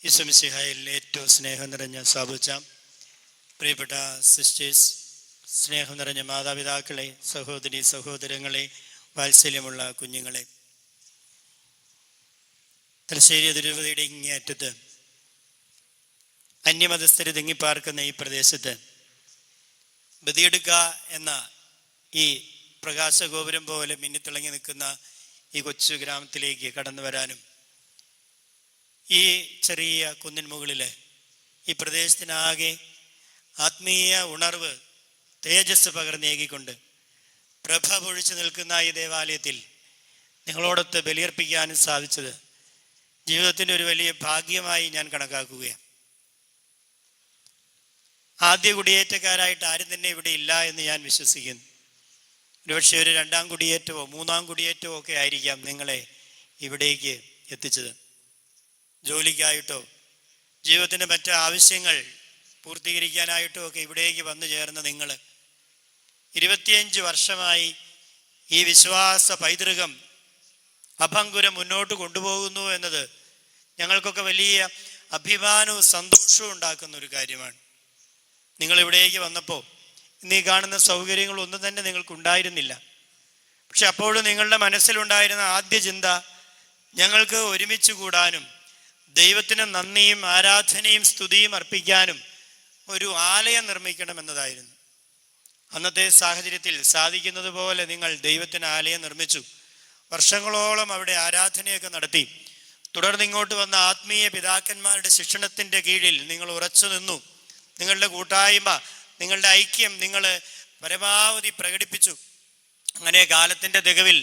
ഈശോമിശിഹായിൽ ഏറ്റവും സ്നേഹം നിറഞ്ഞ സാബുച്ച, പ്രിയപ്പെട്ട സിസ്റ്റേഴ്സ്, സ്നേഹം നിറഞ്ഞ മാതാപിതാക്കളെ, സഹോദരി സഹോദരങ്ങളെ, വാത്സല്യമുള്ള കുഞ്ഞുങ്ങളെ, തലശ്ശേരി അതിരൂപതയുടെ ഇങ്ങേയറ്റത്ത് അന്യമതസ്ഥര് തിങ്ങിപ്പാർക്കുന്ന ഈ പ്രദേശത്ത് ബദിയെടുക്ക എന്ന ഈ പ്രകാശഗോപുരം പോലെ മിന്നിത്തിളങ്ങി നിൽക്കുന്ന ഈ കൊച്ചു ഗ്രാമത്തിലേക്ക് കടന്നു വരാനും ഈ ചെറിയ കുന്നിൻ മുകളിൽ ഈ പ്രദേശത്തിനാകെ ആത്മീയ ഉണർവ്, തേജസ് പകർന്നേകിക്കൊണ്ട് പ്രഭ പൊഴിച്ചു നിൽക്കുന്ന ഈ ദേവാലയത്തിൽ നിങ്ങളോടൊത്ത് ബലിയർപ്പിക്കാനും സാധിച്ചത് ജീവിതത്തിൻ്റെ ഒരു വലിയ ഭാഗ്യമായി ഞാൻ കണക്കാക്കുകയാണ്. ആദ്യ കുടിയേറ്റക്കാരായിട്ട് ആരും തന്നെ ഇവിടെ ഇല്ല എന്ന് ഞാൻ വിശ്വസിക്കുന്നു. ഒരുപക്ഷെ ഒരു രണ്ടാം കുടിയേറ്റമോ മൂന്നാം കുടിയേറ്റമോ ഒക്കെ ആയിരിക്കാം നിങ്ങളെ ഇവിടേക്ക് എത്തിച്ചത്. ജോലിക്കായിട്ടോ ജീവിതത്തിൻ്റെ മറ്റ് ആവശ്യങ്ങൾ പൂർത്തീകരിക്കാനായിട്ടോ ഒക്കെ ഇവിടേക്ക് വന്നു ചേർന്ന നിങ്ങൾ 25 വർഷമായി ഈ വിശ്വാസ പൈതൃകം അഭംഗുരം മുന്നോട്ട് കൊണ്ടുപോകുന്നു എന്നത് ഞങ്ങൾക്കൊക്കെ വലിയ അഭിമാനവും സന്തോഷവും ഉണ്ടാക്കുന്ന ഒരു കാര്യമാണ്. നിങ്ങൾ ഇവിടേക്ക് വന്നപ്പോൾ ഇന്ന് ഈ കാണുന്ന സൗകര്യങ്ങളൊന്നും തന്നെ നിങ്ങൾക്കുണ്ടായിരുന്നില്ല. പക്ഷെ അപ്പോഴും നിങ്ങളുടെ മനസ്സിലുണ്ടായിരുന്ന ആദ്യ ചിന്ത ഞങ്ങൾക്ക് ഒരുമിച്ച് കൂടാനും ദൈവത്തിന് നന്ദിയും ആരാധനയും സ്തുതിയും അർപ്പിക്കാനും ഒരു ആലയം നിർമ്മിക്കണമെന്നതായിരുന്നു. അന്നത്തെ സാഹചര്യത്തിൽ സാധിക്കുന്നത് പോലെ നിങ്ങൾ ദൈവത്തിന് ആലയം നിർമ്മിച്ചു. വർഷങ്ങളോളം അവിടെ ആരാധനയൊക്കെ നടത്തി. തുടർന്ന് ഇങ്ങോട്ട് വന്ന ആത്മീയ പിതാക്കന്മാരുടെ ശിക്ഷണത്തിൻ്റെ കീഴിൽ നിങ്ങൾ ഉറച്ചു നിന്നു. നിങ്ങളുടെ കൂട്ടായ്മ, നിങ്ങളുടെ ഐക്യം നിങ്ങൾ പരമാവധി പ്രകടിപ്പിച്ചു. അങ്ങനെ കാലത്തിൻ്റെ തികവിൽ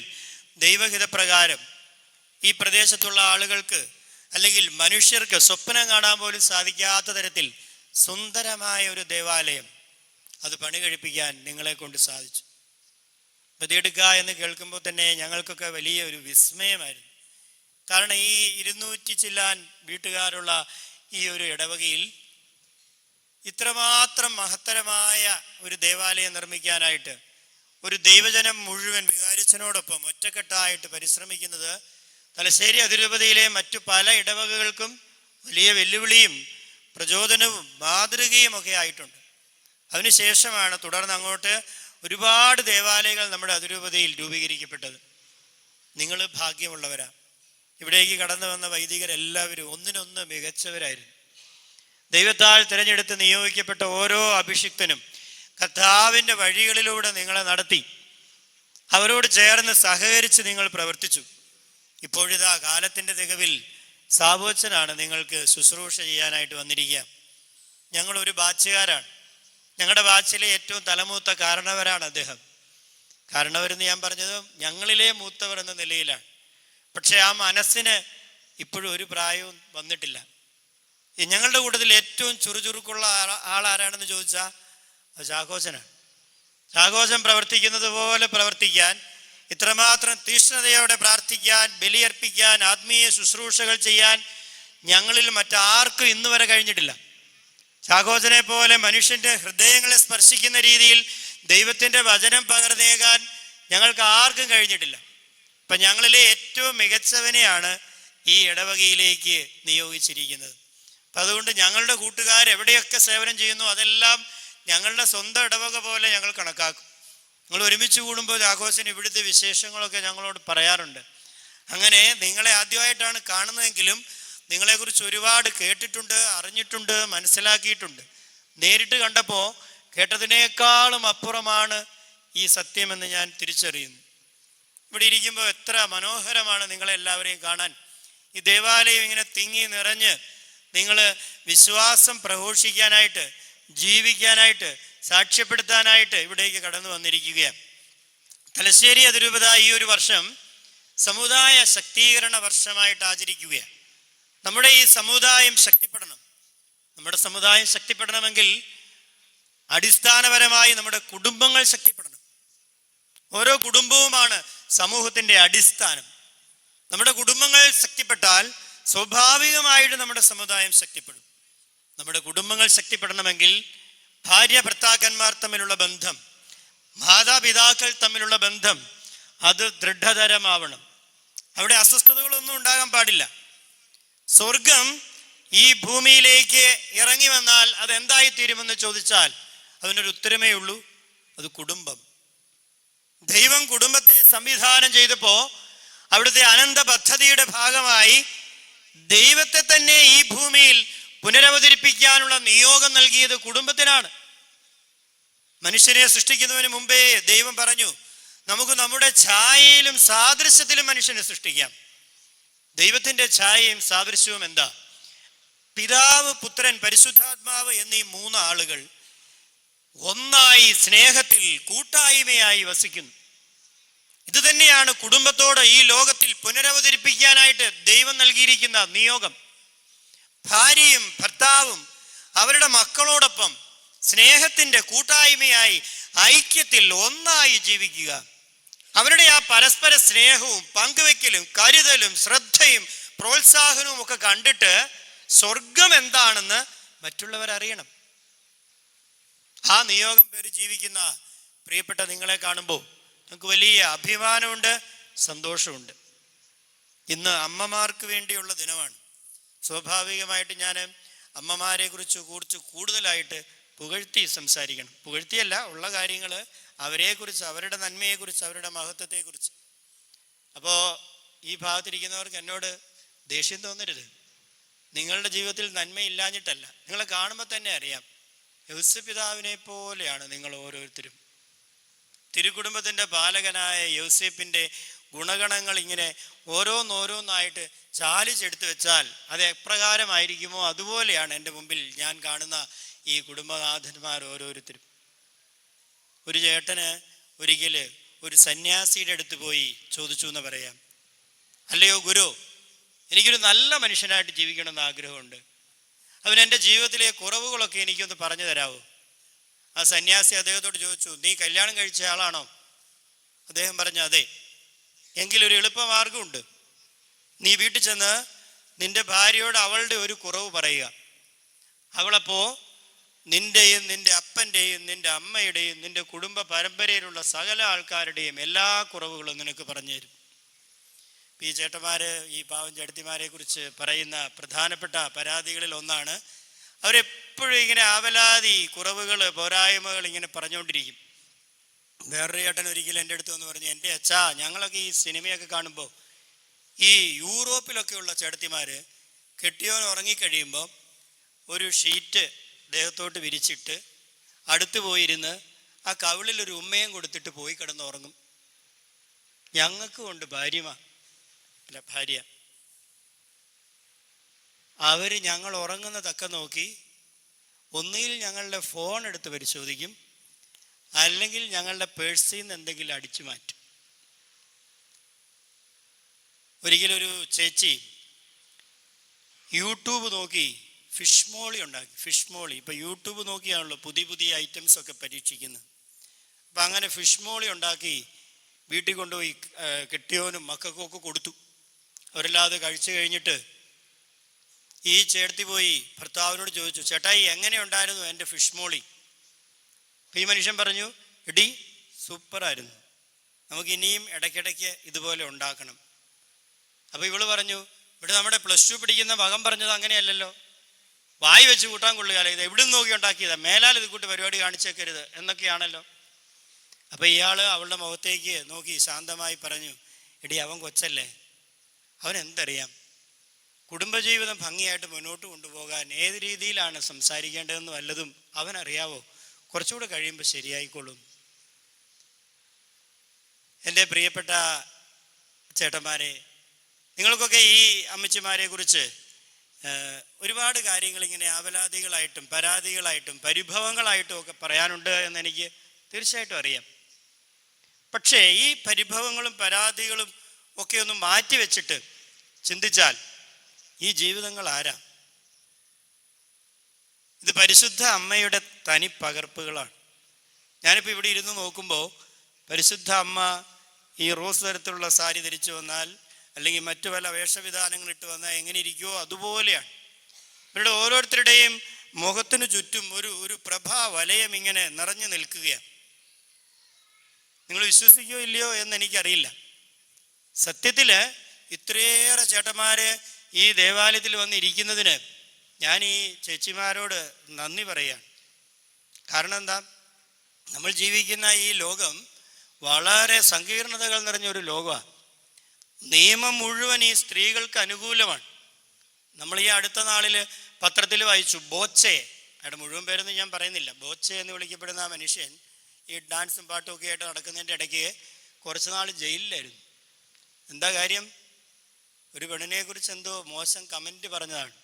ദൈവഹിതപ്രകാരം ഈ പ്രദേശത്തുള്ള ആളുകൾക്ക് അല്ലെങ്കിൽ മനുഷ്യർക്ക് സ്വപ്നം കാണാൻ പോലും സാധിക്കാത്ത തരത്തിൽ സുന്ദരമായ ഒരു ദേവാലയം അത് പണി കഴിപ്പിക്കാൻ നിങ്ങളെ കൊണ്ട് സാധിച്ചു. ബദിയെടുക്ക എന്ന് കേൾക്കുമ്പോൾ തന്നെ ഞങ്ങൾക്കൊക്കെ വലിയ ഒരു വിസ്മയമായിരുന്നു. കാരണം ഈ 200 ചില്ലാൻ വീട്ടുകാരുള്ള ഈ ഒരു ഇടവകയിൽ ഇത്രമാത്രം മഹത്തരമായ ഒരു ദേവാലയം നിർമ്മിക്കാനായിട്ട് ഒരു ദൈവജനം മുഴുവൻ വികാരിച്ചനോടൊപ്പം ഒറ്റക്കെട്ടായിട്ട് പരിശ്രമിക്കുന്നത് തലശ്ശേരി അതിരൂപതയിലെ മറ്റു പല ഇടവകകൾക്കും വലിയ വെല്ലുവിളിയും പ്രചോദനവും മാതൃകയും ഒക്കെ ആയിട്ടുണ്ട്. അതിനുശേഷമാണ് തുടർന്ന് അങ്ങോട്ട് ഒരുപാട് ദേവാലയങ്ങൾ നമ്മുടെ അതിരൂപതയിൽ രൂപീകരിക്കപ്പെട്ടത്. നിങ്ങൾ ഭാഗ്യമുള്ളവരാ. ഇവിടേക്ക് കടന്നു വന്ന വൈദികരെല്ലാവരും ഒന്നിനൊന്ന് മികച്ചവരായിരുന്നു. ദൈവത്താൽ തിരഞ്ഞെടുത്ത് നിയോഗിക്കപ്പെട്ട ഓരോ അഭിഷിക്തനും കർത്താവിൻ്റെ വഴികളിലൂടെ നിങ്ങളെ നടത്തി. അവരോട് ചേർന്ന് സഹകരിച്ച് നിങ്ങൾ പ്രവർത്തിച്ചു. ഇപ്പോഴിതാ കാലത്തിൻ്റെ തികവിൽ സാബോച്ചനാണ് നിങ്ങൾക്ക് ശുശ്രൂഷ ചെയ്യാനായിട്ട് വന്നിരിക്കുക. ഞങ്ങളൊരു ബാച്ചുകാരാണ്. ഞങ്ങളുടെ ബാച്ചിലെ ഏറ്റവും തലമൂത്ത കാരണവരാണ് അദ്ദേഹം. കാരണവരെന്ന് ഞാൻ പറഞ്ഞത് ഞങ്ങളിലെ മൂത്തവർ എന്ന നിലയിലാണ്. പക്ഷെ ആ മനസ്സിന് ഇപ്പോഴും ഒരു പ്രായവും വന്നിട്ടില്ല. ഞങ്ങളുടെ കൂട്ടത്തിൽ ഏറ്റവും ചുറുചുറുക്കുള്ള ആളാരാണെന്ന് ചോദിച്ചാൽ അത് ചാക്കോച്ചനാണ്. ചാക്കോച്ചൻ പ്രവർത്തിക്കുന്നത് പോലെ പ്രവർത്തിക്കാൻ, ഇത്രമാത്രം തീഷ്ണതയോടെ പ്രാർത്ഥിക്കാൻ, ബലിയർപ്പിക്കാൻ, ആത്മീയ ശുശ്രൂഷകൾ ചെയ്യാൻ ഞങ്ങളിൽ മറ്റാർക്കും ഇന്ന് വരെ കഴിഞ്ഞിട്ടില്ല. ചാക്കോച്ചനെ പോലെ മനുഷ്യന്റെ ഹൃദയങ്ങളെ സ്പർശിക്കുന്ന രീതിയിൽ ദൈവത്തിന്റെ വചനം പകർന്നേകാൻ ഞങ്ങൾക്ക് ആർക്കും കഴിഞ്ഞിട്ടില്ല. ഇപ്പം ഞങ്ങളിലെ ഏറ്റവും മികച്ചവനെയാണ് ഈ ഇടവകയിലേക്ക് നിയോഗിച്ചിരിക്കുന്നത്. അപ്പം അതുകൊണ്ട് ഞങ്ങളുടെ കൂട്ടുകാർ എവിടെയൊക്കെ സേവനം ചെയ്യുന്നു അതെല്ലാം ഞങ്ങളുടെ സ്വന്തം ഇടവക പോലെ ഞങ്ങൾ കണക്കാക്കും. ഞങ്ങൾ ഒരുമിച്ച് കൂടുമ്പോൾ ചാക്കോച്ചൻ ഇവിടുത്തെ വിശേഷങ്ങളൊക്കെ ഞങ്ങളോട് പറയാറുണ്ട്. അങ്ങനെ നിങ്ങളെ ആദ്യമായിട്ടാണ് കാണുന്നതെങ്കിലും നിങ്ങളെക്കുറിച്ച് ഒരുപാട് കേട്ടിട്ടുണ്ട്, അറിഞ്ഞിട്ടുണ്ട്, മനസ്സിലാക്കിയിട്ടുണ്ട്. നേരിട്ട് കണ്ടപ്പോൾ കേട്ടതിനേക്കാളും അപ്പുറമാണ് ഈ സത്യമെന്ന് ഞാൻ തിരിച്ചറിയുന്നു. ഇവിടെ ഇരിക്കുമ്പോൾ എത്ര മനോഹരമാണ് നിങ്ങളെല്ലാവരെയും കാണാൻ. ഈ ദേവാലയം ഇങ്ങനെ തിങ്ങി നിറഞ്ഞ് നിങ്ങൾ വിശ്വാസം പ്രഘോഷിക്കാനായിട്ട്, ജീവിക്കാനായിട്ട്, സാക്ഷ്യപ്പെടുത്താനായിട്ട് ഇവിടേക്ക് കടന്നു വന്നിരിക്കുകയാണ്. തലശ്ശേരി അതിരൂപത ഈ ഒരു വർഷം സമുദായ ശക്തീകരണ വർഷമായിട്ട് ആചരിക്കുകയാണ്. നമ്മുടെ ഈ സമുദായം ശക്തിപ്പെടണം. നമ്മുടെ സമുദായം ശക്തിപ്പെടണമെങ്കിൽ അടിസ്ഥാനപരമായി നമ്മുടെ കുടുംബങ്ങൾ ശക്തിപ്പെടണം. ഓരോ കുടുംബവുമാണ് സമൂഹത്തിൻ്റെ അടിസ്ഥാനം. നമ്മുടെ കുടുംബങ്ങൾ ശക്തിപ്പെട്ടാൽ സ്വാഭാവികമായിട്ട് നമ്മുടെ സമുദായം ശക്തിപ്പെടും. നമ്മുടെ കുടുംബങ്ങൾ ശക്തിപ്പെടണമെങ്കിൽ ഭാര്യ ഭർത്താക്കന്മാർ തമ്മിലുള്ള ബന്ധം, മാതാപിതാക്കൾ തമ്മിലുള്ള ബന്ധം അത് ദൃഢതരമാവണം. അവിടെ അസ്വസ്ഥതകളൊന്നും ഉണ്ടാകാൻ പാടില്ല. സ്വർഗം ഈ ഭൂമിയിലേക്ക് ഇറങ്ങി വന്നാൽ അതെന്തായി തീരുമെന്ന് ചോദിച്ചാൽ അതിനൊരു ഉത്തരമേ ഉള്ളൂ, അത് കുടുംബം. ദൈവം കുടുംബത്തെ സംവിധാനം ചെയ്തപ്പോ അവിടുത്തെ അനന്ത പദ്ധതിയുടെ ഭാഗമായി ദൈവത്തെ തന്നെ ഈ ഭൂമിയിൽ പുനരവതരിപ്പിക്കാനുള്ള നിയോഗം നൽകിയത് കുടുംബത്തിനാണ്. മനുഷ്യനെ സൃഷ്ടിക്കുന്നതിന് മുമ്പേ ദൈവം പറഞ്ഞു, നമുക്ക് നമ്മുടെ ഛായയിലും സാദൃശ്യത്തിലും മനുഷ്യനെ സൃഷ്ടിക്കാം. ദൈവത്തിന്റെ ഛായയും സാദൃശ്യവും എന്താ? പിതാവ്, പുത്രൻ, പരിശുദ്ധാത്മാവ് എന്നീ മൂന്ന് ആളുകൾ ഒന്നായി സ്നേഹത്തിൽ കൂട്ടായ്മയായി വസിക്കുന്നു. ഇത് തന്നെയാണ് കുടുംബത്തോട് ഈ ലോകത്തിൽ പുനരവതരിപ്പിക്കാനായിട്ട് ദൈവം നൽകിയിരിക്കുന്ന നിയോഗം. ഭാര്യയും ഭർത്താവും അവരുടെ മക്കളോടൊപ്പം സ്നേഹത്തിന്റെ കൂട്ടായ്മയായി ഐക്യത്തിൽ ഒന്നായി ജീവിക്കുക. അവരുടെ ആ പരസ്പര സ്നേഹവും പങ്കുവെക്കലും കരുതലും ശ്രദ്ധയും പ്രോത്സാഹനവും ഒക്കെ കണ്ടിട്ട് സ്വർഗം എന്താണെന്ന് മറ്റുള്ളവർ അറിയണം. ആ നിയോഗം പേര് ജീവിക്കുന്ന പ്രിയപ്പെട്ട നിങ്ങളെ കാണുമ്പോൾ നമുക്ക് വലിയ അഭിമാനമുണ്ട്, സന്തോഷമുണ്ട്. ഇന്ന് അമ്മമാർക്ക് വേണ്ടിയുള്ള ദിനമാണ്. സ്വാഭാവികമായിട്ട് ഞാൻ അമ്മമാരെ കുറിച്ച് കൂടുതലായിട്ട് പുകഴ്ത്തി സംസാരിക്കണം. പുകഴ്ത്തിയല്ല, ഉള്ള കാര്യങ്ങൾ അവരെക്കുറിച്ച്, അവരുടെ നന്മയെക്കുറിച്ച്, അവരുടെ മഹത്വത്തെക്കുറിച്ച്. അപ്പോൾ ഈ ഭാഗത്തിരിക്കുന്നവർക്ക് എന്നോട് ദേഷ്യം തോന്നരുത്. നിങ്ങളുടെ ജീവിതത്തിൽ നന്മയില്ലാഞ്ഞിട്ടല്ല, നിങ്ങളെ കാണുമ്പോൾ തന്നെ അറിയാം. യൗസേപ്പിതാവിനെ പോലെയാണ് നിങ്ങൾ ഓരോരുത്തരും. തിരുക്കുടുംബത്തിൻ്റെ പാലകനായ യൗസേപ്പിൻ്റെ ഗുണഗണങ്ങൾ ഇങ്ങനെ ഓരോന്നോരോന്നായിട്ട് ചാലിച്ചെടുത്ത് വെച്ചാൽ അത് എപ്രകാരമായിരിക്കുമോ അതുപോലെയാണ് എൻ്റെ മുമ്പിൽ ഞാൻ കാണുന്ന ഈ കുടുംബനാഥന്മാർ ഓരോരുത്തരും. ഒരു ചേട്ടന് ഒരിക്കൽ ഒരു സന്യാസിയുടെ അടുത്ത് പോയി ചോദിച്ചു എന്ന് പറയാം, അല്ലയോ ഗുരു, എനിക്കൊരു നല്ല മനുഷ്യനായിട്ട് ജീവിക്കണമെന്ന് ആഗ്രഹമുണ്ട്. അവനെൻ്റെ ജീവിതത്തിലെ കുറവുകളൊക്കെ എനിക്കൊന്ന് പറഞ്ഞു തരാമോ? ആ സന്യാസി അദ്ദേഹത്തോട് ചോദിച്ചു, നീ കല്യാണം കഴിച്ച ആളാണോ? അദ്ദേഹം പറഞ്ഞു, അതെ. എങ്കിലൊരു എളുപ്പമാർഗമുണ്ട്. നീ വീട്ടിൽ ചെന്ന് നിന്റെ ഭാര്യയോട് അവളുടെ ഒരു കുറവ് പറയുക. അവളപ്പോ നിന്റെയും നിന്റെ അപ്പൻ്റെയും നിന്റെ അമ്മയുടെയും നിന്റെ കുടുംബ പരമ്പരയിലുള്ള സകല ആൾക്കാരുടെയും എല്ലാ കുറവുകളും നിനക്ക് പറഞ്ഞു തരും. ഈ ചേട്ടന്മാര് ഈ പാവം ചേട്ടത്തിമാരെ കുറിച്ച് പറയുന്ന പ്രധാനപ്പെട്ട പരാതികളിൽ ഒന്നാണ്, അവരെപ്പോഴും ഇങ്ങനെ ആവലാതി, കുറവുകൾ, പോരായ്മകൾ ഇങ്ങനെ പറഞ്ഞുകൊണ്ടിരിക്കും. വേറൊരു ചേട്ടൻ ഒരിക്കലും എൻ്റെ അടുത്ത് വന്ന് പറഞ്ഞു, എൻ്റെ അച്ഛാ, ഞങ്ങളൊക്കെ ഈ സിനിമയൊക്കെ കാണുമ്പോൾ ഈ യൂറോപ്പിലൊക്കെയുള്ള ചേട്ടത്തിമാര് കെട്ടിയോൻ ഉറങ്ങിക്കഴിയുമ്പോൾ ഒരു ഷീറ്റ് ദേഹത്തോട്ട് വിരിച്ചിട്ട് അടുത്ത് പോയിരുന്ന് ആ കവിളിലൊരു ഉമ്മയും കൊടുത്തിട്ട് പോയി കിടന്നുറങ്ങും. ഞങ്ങൾക്കും ഉണ്ട് ഭാര്യ. അവര് ഞങ്ങൾ ഉറങ്ങുന്ന തക്ക നോക്കി ഒന്നുകിൽ ഞങ്ങളുടെ ഫോൺ എടുത്ത് പരിശോധിക്കും, അല്ലെങ്കിൽ ഞങ്ങളുടെ പേഴ്സിൽ നിന്ന് എന്തെങ്കിലും അടിച്ചു മാറ്റും. ഒരിക്കലൊരു ചേച്ചി യൂട്യൂബ് നോക്കി ഫിഷ് മോളി ഉണ്ടാക്കി. ഫിഷ് മോളി ഇപ്പം യൂട്യൂബ് നോക്കിയാണല്ലോ പുതിയ ഐറ്റംസ് ഒക്കെ പരീക്ഷിക്കുന്നത്. അപ്പം അങ്ങനെ ഫിഷ് മോളി ഉണ്ടാക്കി വീട്ടിൽ കൊണ്ടുപോയി കെട്ടിയോനും മക്കൾക്കൊക്കെ കൊടുത്തു. അവരെല്ലാം അത് കഴിച്ചു കഴിഞ്ഞിട്ട് ഈ ചേർത്തി പോയി ഭർത്താവിനോട് ചോദിച്ചു, ചേട്ടായി എങ്ങനെ ഉണ്ടായിരുന്നു എൻ്റെ ഫിഷ് മോളി? ഈ മനുഷ്യൻ പറഞ്ഞു, എടി സൂപ്പറായിരുന്നു, നമുക്ക് ഇനിയും ഇടയ്ക്കിടയ്ക്ക് ഇതുപോലെ ഉണ്ടാക്കണം. അപ്പോൾ ഇവള് പറഞ്ഞു, ഇവിടെ നമ്മുടെ +2 പഠിക്കുന്ന മകൻ പറഞ്ഞത് അങ്ങനെയല്ലല്ലോ, വായി വെച്ച് കൂട്ടാൻ കൊള്ളുകയല്ല, ഇത് എവിടെ നിന്ന് നോക്കി ഉണ്ടാക്കിയതാ, മേലാൽ ഇത് കൂട്ട് പരിപാടി കാണിച്ചേക്കരുത് എന്നൊക്കെയാണല്ലോ. അപ്പം ഇയാൾ അവളുടെ മുഖത്തേക്ക് നോക്കി ശാന്തമായി പറഞ്ഞു, എടി അവൻ കൊച്ചല്ലേ, അവൻ എന്തറിയാം, കുടുംബജീവിതം ഭംഗിയായിട്ട് മുന്നോട്ട് കൊണ്ടുപോകാൻ ഏത് രീതിയിലാണ് സംസാരിക്കേണ്ടതെന്ന് വല്ലതും അവനറിയാവോ? കുറച്ചുകൂടെ കഴിയുമ്പോൾ ശരിയായിക്കൊള്ളും. എൻ്റെ പ്രിയപ്പെട്ട ചേട്ടന്മാരെ, നിങ്ങൾക്കൊക്കെ ഈ അമ്മച്ചിമാരെ കുറിച്ച് ഒരുപാട് കാര്യങ്ങൾ ഇങ്ങനെ ആവലാതികളായിട്ടും പരാതികളായിട്ടും പരിഭവങ്ങളായിട്ടും ഒക്കെ പറയാനുണ്ട് എന്നെനിക്ക് തീർച്ചയായിട്ടും അറിയാം. പക്ഷേ ഈ പരിഭവങ്ങളും പരാതികളും ഒക്കെ ഒന്ന് മാറ്റി വെച്ചിട്ട് ചിന്തിച്ചാൽ ഈ ജീവിതങ്ങൾ ആരാ? ഇത് പരിശുദ്ധ അമ്മയുടെ തനി പകർപ്പുകളാണ്. ഞാനിപ്പോൾ ഇവിടെ ഇരുന്ന് നോക്കുമ്പോൾ പരിശുദ്ധ അമ്മ ഈ റോസ് തരത്തിലുള്ള സാരി ധരിച്ചു വന്നാൽ, അല്ലെങ്കിൽ മറ്റു പല വേഷവിധാനങ്ങൾ ഇട്ട് വന്നാൽ എങ്ങനെ ഇരിക്കുമോ അതുപോലെയാണ്. ഇവരുടെ ഓരോരുത്തരുടെയും മുഖത്തിനു ചുറ്റും ഒരു പ്രഭാ വലയം ഇങ്ങനെ നിറഞ്ഞു നിൽക്കുകയാണ്. നിങ്ങൾ വിശ്വസിക്കുകയോ ഇല്ലയോ എന്നെനിക്കറിയില്ല. സത്യത്തിൽ ഇത്രയേറെ ചേട്ടന്മാര് ഈ ദേവാലയത്തിൽ വന്നിരിക്കുന്നതിന് ഞാൻ ഈ ചേച്ചിമാരോട് നന്ദി പറയുകയാണ്. കാരണം എന്താ, നമ്മൾ ജീവിക്കുന്ന ഈ ലോകം വളരെ സങ്കീർണതകൾ നിറഞ്ഞൊരു ലോകമാണ്. നിയമം മുഴുവൻ ഈ സ്ത്രീകൾക്ക് അനുകൂലമാണ്. നമ്മൾ ഈ അടുത്ത നാളിൽ പത്രത്തിൽ വായിച്ചു, ബോച്ചെ, അയാളുടെ മുഴുവൻ പേരൊന്നും ഞാൻ പറയുന്നില്ല, ബോച്ചെ എന്ന് വിളിക്കപ്പെടുന്ന ആ മനുഷ്യൻ ഈ ഡാൻസും പാട്ടും ഒക്കെ ആയിട്ട് നടക്കുന്നതിൻ്റെ ഇടയ്ക്ക് കുറച്ച് നാൾ ജയിലിലായിരുന്നു. എന്താ കാര്യം? ഒരു പെണ്ണിനെ കുറിച്ച് എന്തോ മോശം കമൻറ്റ് പറഞ്ഞതാണ്.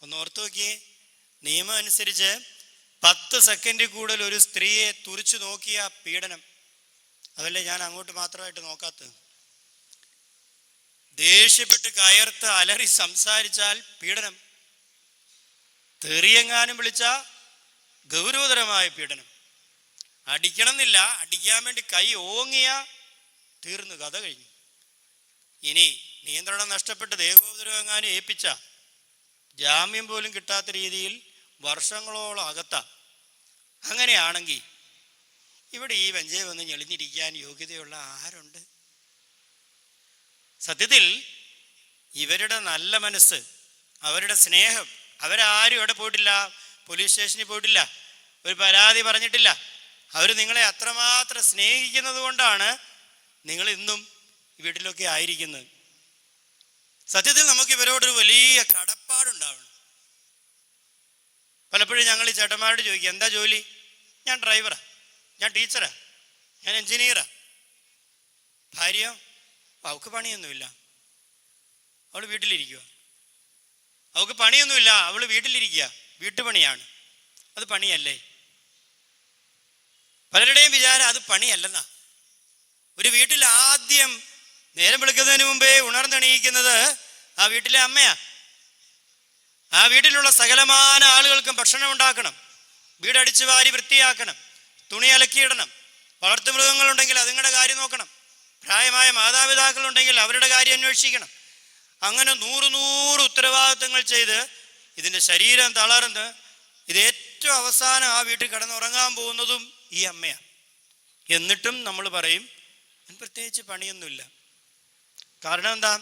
ഒന്ന് ഓർത്തു നോക്കിയേ, നിയമം അനുസരിച്ച് 10 സെക്കൻഡിൽ കൂടുതൽ ഒരു സ്ത്രീയെ തുറിച്ചു നോക്കിയ പീഡനം. അതല്ലേ ഞാൻ അങ്ങോട്ട് മാത്രമായിട്ട് നോക്കാത്തത്. ദേഷ്യപ്പെട്ട് കയർത്ത് അലറി സംസാരിച്ചാൽ പീഡനം. തെറിയെങ്ങാനും വിളിച്ച ഗൗരവതരമായ പീഡനം. അടിക്കണം എന്നില്ല, അടിക്കാൻ വേണ്ടി കൈ ഓങ്ങിയ തീർന്നു, കഥ കഴിഞ്ഞു. ഇനി നിയന്ത്രണം നഷ്ടപ്പെട്ട് ദേഹോപദ്രവം എങ്ങാനും ഏൽപ്പിച്ച ജാമ്യം പോലും കിട്ടാത്ത രീതിയിൽ വർഷങ്ങളോളം അകത്ത. അങ്ങനെയാണെങ്കിൽ ഇവിടെ ഈ വെഞ്ചേ വന്ന് ഞെളിഞ്ഞിരിക്കാൻ യോഗ്യതയുള്ള ആരുണ്ട്? സത്യത്തിൽ ഇവരുടെ നല്ല മനസ്സ്, അവരുടെ സ്നേഹം, അവരാരും ഇവിടെ പോയിട്ടില്ല, പോലീസ് സ്റ്റേഷനിൽ പോയിട്ടില്ല, ഒരു പരാതി പറഞ്ഞിട്ടില്ല. അവർ നിങ്ങളെ അത്രമാത്രം സ്നേഹിക്കുന്നത് കൊണ്ടാണ് നിങ്ങൾ ഇന്നും വീട്ടിലൊക്കെ ആയിരിക്കുന്നത്. സത്യത്തിൽ നമുക്ക് ഇവരോടൊരു വലിയ കടപ്പാടുണ്ടാവണം. പലപ്പോഴും ഞങ്ങൾ ഈ ചേട്ടന്മാരോട് ചോദിക്കുക, എന്താ ജോലി? ഞാൻ ഡ്രൈവറാ, ഞാൻ ടീച്ചറാ, ഞാൻ എൻജിനീയറാ. ഭാര്യ അവൾക്ക് പണിയൊന്നുമില്ല, അവൾ വീട്ടിലിരിക്കുക. അവൾക്ക് പണിയൊന്നുമില്ല, അവൾ വീട്ടിലിരിക്കുക, വീട്ടുപണിയാണ്. അത് പണിയല്ലേ? പലരുടെയും വിചാരം അത് പണിയല്ലെന്നാ. ഒരു വീട്ടിൽ ആദ്യം നേരം വെളുക്കുന്നതിന് മുമ്പേ ഉണർന്നെണീക്കുന്നത് ആ വീട്ടിലെ അമ്മയാ. ആ വീട്ടിലുള്ള സകലമാന ആളുകൾക്കും ഭക്ഷണം ഉണ്ടാക്കണം, വീടടിച്ചു വാരി വൃത്തിയാക്കണം, തുണി അലക്കിയിടണം, വളർത്തുമൃഗങ്ങളുണ്ടെങ്കിൽ അതുങ്ങളുടെ കാര്യം നോക്കണം, പ്രായമായ മാതാപിതാക്കളുണ്ടെങ്കിൽ അവരുടെ കാര്യം അന്വേഷിക്കണം. അങ്ങനെ 100 ഉത്തരവാദിത്തങ്ങൾ ചെയ്ത് ഇതിൻ്റെ ശരീരം തളർന്ന് ഇത് ഏറ്റവും അവസാനം ആ വീട്ടിൽ കിടന്നുറങ്ങാൻ പോകുന്നതും ഈ അമ്മയാണ്. എന്നിട്ടും നമ്മൾ പറയും പ്രത്യേകിച്ച് പണിയൊന്നുമില്ല. കാരണം എന്താ?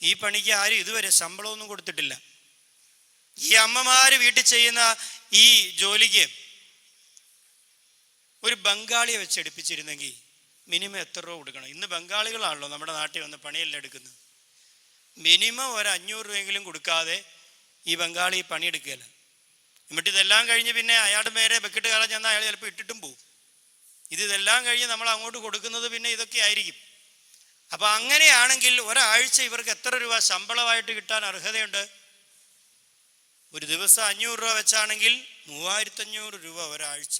ഈ പണിക്ക് ആരും ഇതുവരെ ശമ്പളമൊന്നും കൊടുത്തിട്ടില്ല. ഈ അമ്മമാര് വീട്ടിൽ ചെയ്യുന്ന ഈ ജോലിക്ക് ഒരു ബംഗാളിയെ വെച്ചെടുപ്പിച്ചിരുന്നെങ്കിൽ മിനിമം എത്ര രൂപ കൊടുക്കണം? ഇന്ന് ബംഗാളികളാണല്ലോ നമ്മുടെ നാട്ടിൽ വന്ന് പണിയെല്ലാം എടുക്കുന്നത്. മിനിമം ഒരു 500 രൂപയെങ്കിലും കൊടുക്കാതെ ഈ ബംഗാളി പണിയെടുക്കുകയില്ല. എന്നിട്ട് ഇതെല്ലാം കഴിഞ്ഞ് പിന്നെ അയാളുടെ മേലെ ബക്കറ്റ് കയറാൻ ചെന്നാൽ അയാൾ ചിലപ്പോൾ ഇട്ടിട്ടും പോകും. ഇതെല്ലാം കഴിഞ്ഞ് നമ്മൾ അങ്ങോട്ട് കൊടുക്കുന്നത് പിന്നെ ഇതൊക്കെ ആയിരിക്കും. അപ്പം അങ്ങനെയാണെങ്കിൽ ഒരാഴ്ച ഇവർക്ക് എത്ര രൂപ ശമ്പളമായിട്ട് കിട്ടാൻ അർഹതയുണ്ട്? ഒരു ദിവസം 500 രൂപ വെച്ചാണെങ്കിൽ 3500 രൂപ ഒരാഴ്ച.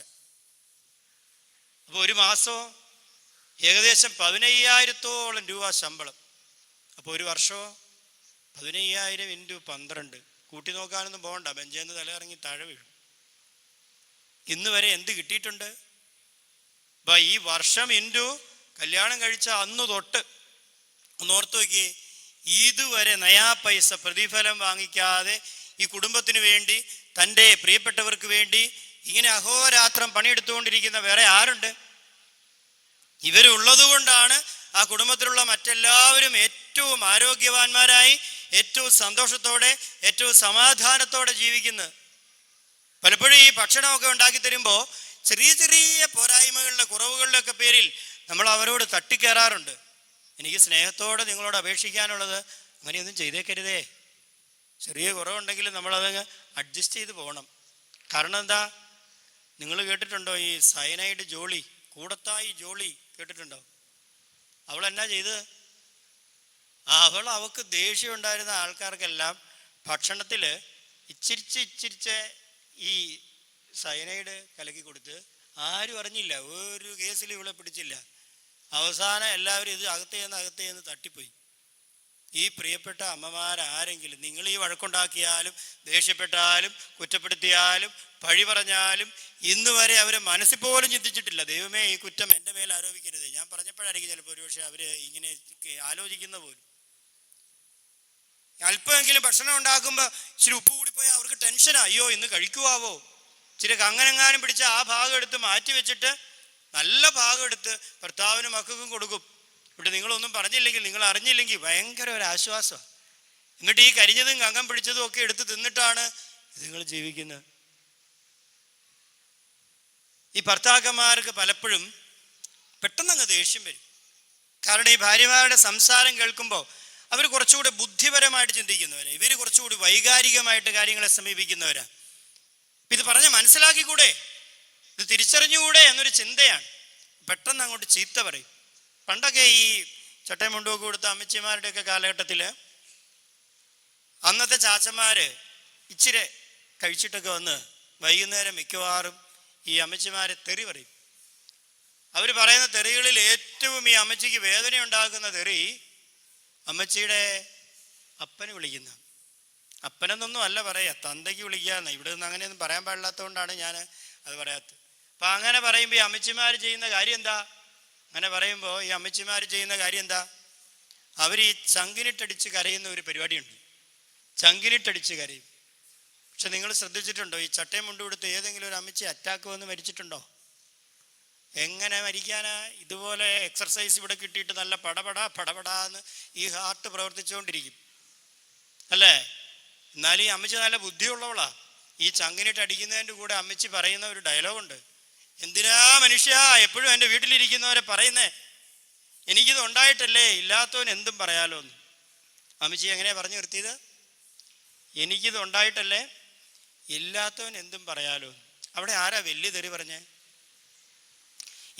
അപ്പോൾ ഒരു മാസമോ ഏകദേശം 15000-ഓളം രൂപ ശമ്പളം. അപ്പോൾ ഒരു വർഷമോ 15000 × 12. കൂട്ടി നോക്കാനൊന്നും പോകണ്ട, ബെഞ്ചേന്ന് തലയിറങ്ങി താഴെ വീഴും. ഇന്ന് വരെ എന്ത് കിട്ടിയിട്ടുണ്ട്? അപ്പം ഈ വർഷം ഇൻറ്റു കല്യാണം കഴിച്ച അന്ന് തൊട്ട് ഒന്നോർത്ത് നോക്കി, ഇതുവരെ നയാ പൈസ പ്രതിഫലം വാങ്ങിക്കാതെ ഈ കുടുംബത്തിന് വേണ്ടി, തൻ്റെ പ്രിയപ്പെട്ടവർക്ക് വേണ്ടി ഇങ്ങനെ അഹോരാത്രം പണിയെടുത്തുകൊണ്ടിരിക്കുന്ന വേറെ ആരുണ്ട്? ഇവരുള്ളത് കൊണ്ടാണ് ആ കുടുംബത്തിലുള്ള മറ്റെല്ലാവരും ഏറ്റവും ആരോഗ്യവാന്മാരായി, ഏറ്റവും സന്തോഷത്തോടെ, ഏറ്റവും സമാധാനത്തോടെ ജീവിക്കുന്നത്. പലപ്പോഴും ഈ ഭക്ഷണമൊക്കെ ഉണ്ടാക്കി തരുമ്പോൾ ചെറിയ ചെറിയ പോരായ്മകളുടെ, കുറവുകളുടെ ഒക്കെ പേരിൽ നമ്മൾ അവരോട് തട്ടിക്കയറാറുണ്ട്. എനിക്ക് സ്നേഹത്തോടെ നിങ്ങളോട് അപേക്ഷിക്കാനുള്ളത്, അങ്ങനെയൊന്നും ചെയ്തേക്കരുതേ. ചെറിയ കുറവുണ്ടെങ്കിലും നമ്മളതങ്ങ് അഡ്ജസ്റ്റ് ചെയ്ത് പോകണം. കാരണം എന്താ? നിങ്ങൾ കേട്ടിട്ടുണ്ടോ ഈ സയനൈഡ് ജോളി, കൂടത്തായി ജോളി കേട്ടിട്ടുണ്ടോ? അവൾ എന്നാ ചെയ്തത്? അവൾക്ക് ദേഷ്യം ഉണ്ടായിരുന്ന ആൾക്കാർക്കെല്ലാം ഭക്ഷണത്തിൽ ഇച്ചിരിച്ച് ഈ സയനൈഡ് കലക്കി കൊടുത്ത് ആരും അറിഞ്ഞില്ല, ഒരു കേസിൽ ഇവളെ പിടിച്ചില്ല. അവസാനം എല്ലാവരും ഇത് അകത്തേന്ന് തട്ടിപ്പോയി. ഈ പ്രിയപ്പെട്ട അമ്മമാരാരെങ്കിലും നിങ്ങൾ ഈ വഴക്കുണ്ടാക്കിയാലും, ദേഷ്യപ്പെട്ടാലും, കുറ്റപ്പെടുത്തിയാലും, പഴി പറഞ്ഞാലും ഇന്ന് വരെ അവരെ മനസ്സിൽ പോലും ചിന്തിച്ചിട്ടില്ല, ദൈവമേ ഈ കുറ്റം എൻ്റെ മേൽ ആരോപിക്കരുത്. ഞാൻ പറഞ്ഞപ്പോഴായിരിക്കും ചിലപ്പോൾ ഒരുപക്ഷെ അവർ ഇങ്ങനെ ആലോചിക്കുന്ന പോലും. അല്പമെങ്കിലും ഭക്ഷണം ഉണ്ടാക്കുമ്പോൾ ഇച്ചിരി ഉപ്പ് കൂടിപ്പോയാൽ അവർക്ക് ടെൻഷനാ, അയ്യോ ഇന്ന് കഴിക്കുവാവോ. ഇച്ചിരി കങ്ങനെങ്ങാനും പിടിച്ച് ആ ഭാഗം എടുത്ത് മാറ്റി വെച്ചിട്ട് നല്ല ഭാഗം എടുത്ത് ഭർത്താവിനും മക്കൾക്കും കൊടുക്കും. ഇവിടെ നിങ്ങളൊന്നും പറഞ്ഞില്ലെങ്കിൽ, നിങ്ങൾ അറിഞ്ഞില്ലെങ്കിൽ ഭയങ്കര ഒരു ആശ്വാസമാണ്. എന്നിട്ട് ഈ കരിഞ്ഞതും കങ്കം പിടിച്ചതും ഒക്കെ എടുത്ത് തിന്നിട്ടാണ് നിങ്ങൾ ജീവിക്കുന്നത്. ഈ ഭർത്താക്കന്മാർക്ക് പലപ്പോഴും പെട്ടെന്നങ്ങ് ദേഷ്യം വരും. കാരണം ഈ ഭാര്യമാരുടെ സംസാരം കേൾക്കുമ്പോൾ അവർ കുറച്ചുകൂടി ബുദ്ധിപരമായിട്ട് ചിന്തിക്കുന്നവരാ, ഇവർ കുറച്ചുകൂടി വൈകാരികമായിട്ട് കാര്യങ്ങളെ സമീപിക്കുന്നവരാ. ഇത് പറഞ്ഞ് മനസ്സിലാക്കിക്കൂടെ, ഇത് തിരിച്ചറിഞ്ഞുകൂടെ എന്നൊരു ചിന്തയാണ്. പെട്ടെന്ന് അങ്ങോട്ട് ചീത്ത പറയും. പണ്ടൊക്കെ ഈ ചട്ടയും മുണ്ടുമൊക്കെ കൊടുത്ത അമ്മച്ചിമാരുടെയൊക്കെ കാലഘട്ടത്തിൽ അന്നത്തെ ചാച്ചന്മാര് ഇച്ചിരി കഴിച്ചിട്ടൊക്കെ വന്ന് വൈകുന്നേരം മിക്കവാറും ഈ അമ്മച്ചിമാരെ തെറി പറയും. അവർ പറയുന്ന തെറികളിൽ ഏറ്റവും ഈ അമ്മച്ചിക്ക് വേദന ഉണ്ടാക്കുന്ന തെറി അമ്മച്ചിയുടെ അപ്പനെ വിളിക്കുന്ന, അപ്പനെന്നൊന്നും അല്ല പറയാ, തന്തയ്ക്ക് വിളിക്കാന്ന്. ഇവിടെ നിന്ന് അങ്ങനെയൊന്നും പറയാൻ പാടില്ലാത്തതുകൊണ്ടാണ് ഞാൻ അത് പറയാത്തത്. അപ്പം അങ്ങനെ പറയുമ്പോൾ ഈ അമ്മച്ചിമാർ ചെയ്യുന്ന കാര്യം എന്താ? അങ്ങനെ പറയുമ്പോൾ ഈ അമ്മച്ചിമാർ ചെയ്യുന്ന കാര്യം എന്താ? അവർ ഈ ചങ്കിനിട്ടടിച്ച് കരയുന്ന ഒരു പരിപാടിയുണ്ട്. ചങ്കിനിട്ടടിച്ച് കരയും. പക്ഷെ നിങ്ങൾ ശ്രദ്ധിച്ചിട്ടുണ്ടോ, ഈ ചട്ടയും മുണ്ടും കൊടുത്ത് ഏതെങ്കിലും ഒരു അമ്മച്ചി അറ്റാക്ക് വന്ന് മരിച്ചിട്ടുണ്ടോ? എങ്ങനെ മരിക്കാനാ? ഇതുപോലെ എക്സർസൈസ് ഇവിടെ കിട്ടിയിട്ട് നല്ല പടപടാന്ന് ഈ ഹാർട്ട് പ്രവർത്തിച്ചുകൊണ്ടിരിക്കും അല്ലേ? എന്നാലും ഈ അമ്മച്ചി നല്ല ബുദ്ധിയുള്ളവളാ. ഈ ചങ്കിനിട്ട് അടിക്കുന്നതിൻ്റെ കൂടെ അമ്മച്ചി പറയുന്ന ഒരു ഡയലോഗുണ്ട്, എന്തിനാ മനുഷ്യ എപ്പോഴും എൻ്റെ വീട്ടിലിരിക്കുന്നവരെ പറയുന്നേ, എനിക്കിത് ഉണ്ടായിട്ടല്ലേ, ഇല്ലാത്തവൻ എന്തും പറയാലോ എന്ന്. അമ്മച്ചി എങ്ങനെയാ പറഞ്ഞു നിർത്തിയത്? എനിക്കിത് ഉണ്ടായിട്ടല്ലേ, ഇല്ലാത്തവൻ എന്തും പറയാലോ. അവിടെ ആരാ വലിയ തെറി പറഞ്ഞേ?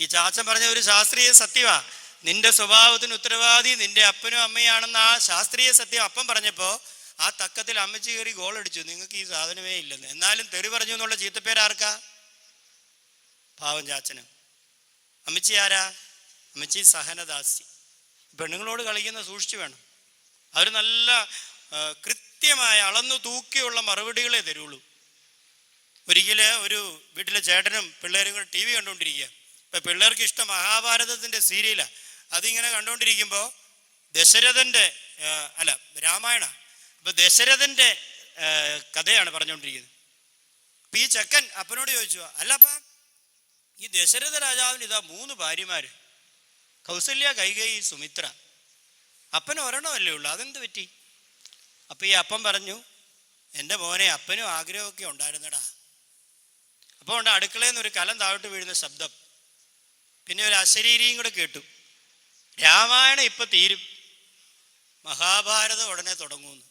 ഈ ചാച്ചൻ പറഞ്ഞ ഒരു ശാസ്ത്രീയ സത്യമാ. നിന്റെ സ്വഭാവത്തിന് ഉത്തരവാദി നിന്റെ അപ്പനും അമ്മയാണെന്ന് ആ ശാസ്ത്രീയ സത്യം അപ്പം പറഞ്ഞപ്പോൾ ആ തക്കത്തിൽ അമ്മച്ചി കയറി ഗോളടിച്ചു, നിങ്ങൾക്ക് ഈ സാധനമേ ഇല്ലെന്ന്. എന്നാലും തെറി പറഞ്ഞു എന്നുള്ള ചീത്തപ്പേരാർക്കാ? പാവം ചാച്ചന്. അമ്മച്ചി ആരാ? അമ്മച്ചി സഹനദാസി. പെണ്ണുങ്ങളോട് കളിക്കുന്ന സൂക്ഷിച്ചു വേണം. അവർ നല്ല കൃത്യമായ അളന്നു തൂക്കിയുള്ള മറുപടികളെ തരുള്ളൂ. ഒരിക്കൽ ഒരു വീട്ടിലെ ചേട്ടനും പിള്ളേരും കൂടെ TV കണ്ടുകൊണ്ടിരിക്കുക. ഇപ്പം പിള്ളേർക്ക് ഇഷ്ടം മഹാഭാരതത്തിൻ്റെ സീരിയലാണ്. അതിങ്ങനെ കണ്ടുകൊണ്ടിരിക്കുമ്പോൾ ദശരഥൻ്റെ രാമായണ, ഇപ്പം ദശരഥൻ്റെ കഥയാണ് പറഞ്ഞുകൊണ്ടിരിക്കുന്നത്. അപ്പം ഈ ചെക്കൻ അപ്പനോട് ചോദിച്ചു, അല്ലപ്പാ ഈ ദശരഥ രാജാവിന് ഇതാ 3 ഭാര്യമാര്, കൗസല്യ, കൈകേയി, സുമിത്ര. അപ്പന് ഒരെണ്ണമല്ലേ ഉള്ളൂ, അതെന്ത് പറ്റി? അപ്പം ഈ അപ്പൻ പറഞ്ഞു, എൻ്റെ മോനെ അപ്പനും ആഗ്രഹമൊക്കെ ഉണ്ടായിരുന്നടാ. അപ്പോൾ ഉണ്ട് അടുക്കളയിൽ നിന്ന് ഒരു കലം താഴോട്ട് വീഴുന്ന ശബ്ദം, പിന്നെ ഒരു അശരീരിയും കൂടെ കേട്ടു. രാമായണം ഇപ്പം തീരും, മഹാഭാരതം ഉടനെ തുടങ്ങുമെന്ന്.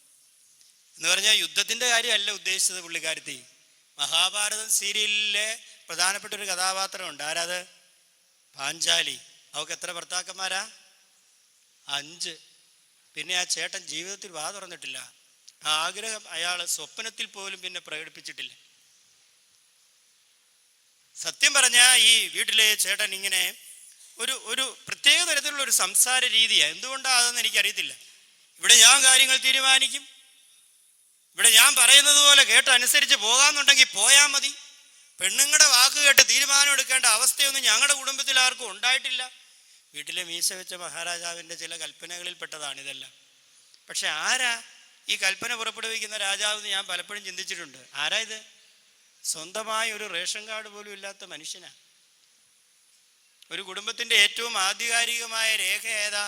എന്ന് പറഞ്ഞാൽ യുദ്ധത്തിൻ്റെ കാര്യമല്ല ഉദ്ദേശിച്ചത് പുള്ളിക്കാരത്തി. മഹാഭാരതം സീരിയലിലെ പ്രധാനപ്പെട്ട ഒരു കഥാപാത്രമുണ്ട്. ആരാത്? പാഞ്ചാലി. അവൾക്ക് എത്ര ഭർത്താക്കന്മാരാ? 5. പിന്നെ ആ ചേട്ടൻ ജീവിതത്തിൽ വാ തുറന്നിട്ടില്ല. ആ ആഗ്രഹം അയാൾ സ്വപ്നത്തിൽ പോലും പിന്നെ പ്രകടിപ്പിച്ചിട്ടില്ല. സത്യം പറഞ്ഞാൽ ഈ വീട്ടിലെ ചേട്ടൻ ഇങ്ങനെ ഒരു പ്രത്യേക തരത്തിലുള്ള ഒരു സംസാര രീതിയാണ്. എന്തുകൊണ്ടാണ് അതെന്ന് എനിക്കറിയത്തില്ല. ഇവിടെ ഞാൻ കാര്യങ്ങൾ തീരുമാനിക്കും, ഇവിടെ ഞാൻ പറയുന്നത് പോലെ കേട്ട് അനുസരിച്ച് പോകാമെന്നുണ്ടെങ്കിൽ പോയാൽ മതി. പെണ്ണുങ്ങളുടെ വാക്ക് കേട്ട് തീരുമാനം എടുക്കേണ്ട അവസ്ഥയൊന്നും ഞങ്ങളുടെ കുടുംബത്തിൽ ആർക്കും ഉണ്ടായിട്ടില്ല. വീട്ടിലെ മീശ വെച്ച മഹാരാജാവിൻ്റെ ചില കൽപ്പനകളിൽ പെട്ടതാണിതെല്ലാം. പക്ഷെ ആരാ ഈ കൽപ്പന പുറപ്പെടുവിക്കുന്ന രാജാവെന്ന് ഞാൻ പലപ്പോഴും ചിന്തിച്ചിട്ടുണ്ട്. ആരാ ഇത്? സ്വന്തമായി ഒരു റേഷൻ കാർഡ് പോലും ഇല്ലാത്ത മനുഷ്യനാ. ഒരു കുടുംബത്തിൻ്റെ ഏറ്റവും ആധികാരികമായ രേഖ ഏതാ?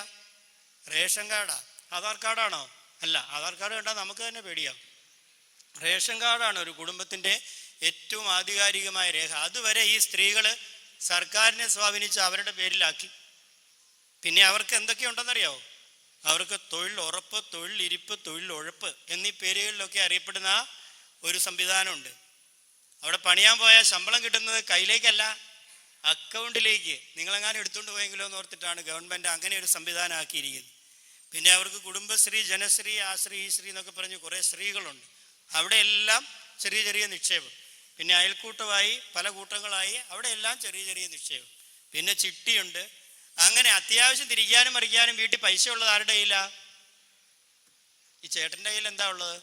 റേഷൻ കാർഡാ. ആധാർ കാർഡാണോ? അല്ല. ആധാർ കാർഡ് കണ്ടാൽ നമുക്ക് തന്നെ പേടിയാവും. റേഷൻ കാർഡാണ് ഒരു കുടുംബത്തിൻ്റെ ഏറ്റവും ആധികാരികമായ രേഖ. അതുവരെ ഈ സ്ത്രീകൾ സർക്കാരിനെ സ്വാധീനിച്ച് അവരുടെ പേരിലാക്കി. പിന്നെ അവർക്ക് എന്തൊക്കെയുണ്ടെന്നറിയാവോ? അവർക്ക് തൊഴിൽ ഉറപ്പ്, തൊഴിലിരിപ്പ്, തൊഴിലുഴപ്പ് എന്നീ പേരുകളിലൊക്കെ അറിയപ്പെടുന്ന ഒരു സംവിധാനമുണ്ട്. അവിടെ പണിയാൻ പോയാൽ ശമ്പളം കിട്ടുന്നത് കയ്യിലേക്കല്ല, അക്കൗണ്ടിലേക്ക്. നിങ്ങളെങ്ങാനും എടുത്തുകൊണ്ട് പോയെങ്കിലോ എന്ന് ഓർത്തിട്ടാണ് ഗവൺമെൻറ് അങ്ങനെ ഒരു സംവിധാനം ആക്കിയിരിക്കുന്നത്. പിന്നെ അവർക്ക് കുടുംബശ്രീ, ജനശ്രീ, ആശ്രീ, ഈശ്രീ എന്നൊക്കെ പറഞ്ഞ് കുറേ ശ്രീകളുണ്ട്. അവിടെ എല്ലാം ചെറിയ ചെറിയ നിക്ഷേപം. പിന്നെ അയൽക്കൂട്ടമായി പല കൂട്ടങ്ങളായി അവിടെ എല്ലാം ചെറിയ ചെറിയ നിക്ഷേപം. പിന്നെ ചിട്ടിയുണ്ട്. അങ്ങനെ അത്യാവശ്യം തിരിക്കാനും മറിക്കാനും വീട്ടിൽ പൈസ ഉള്ളത് ആരുടെ കയ്യിലാ? ഈ ചേട്ടൻ്റെ കയ്യിൽ എന്താ ഉള്ളത്?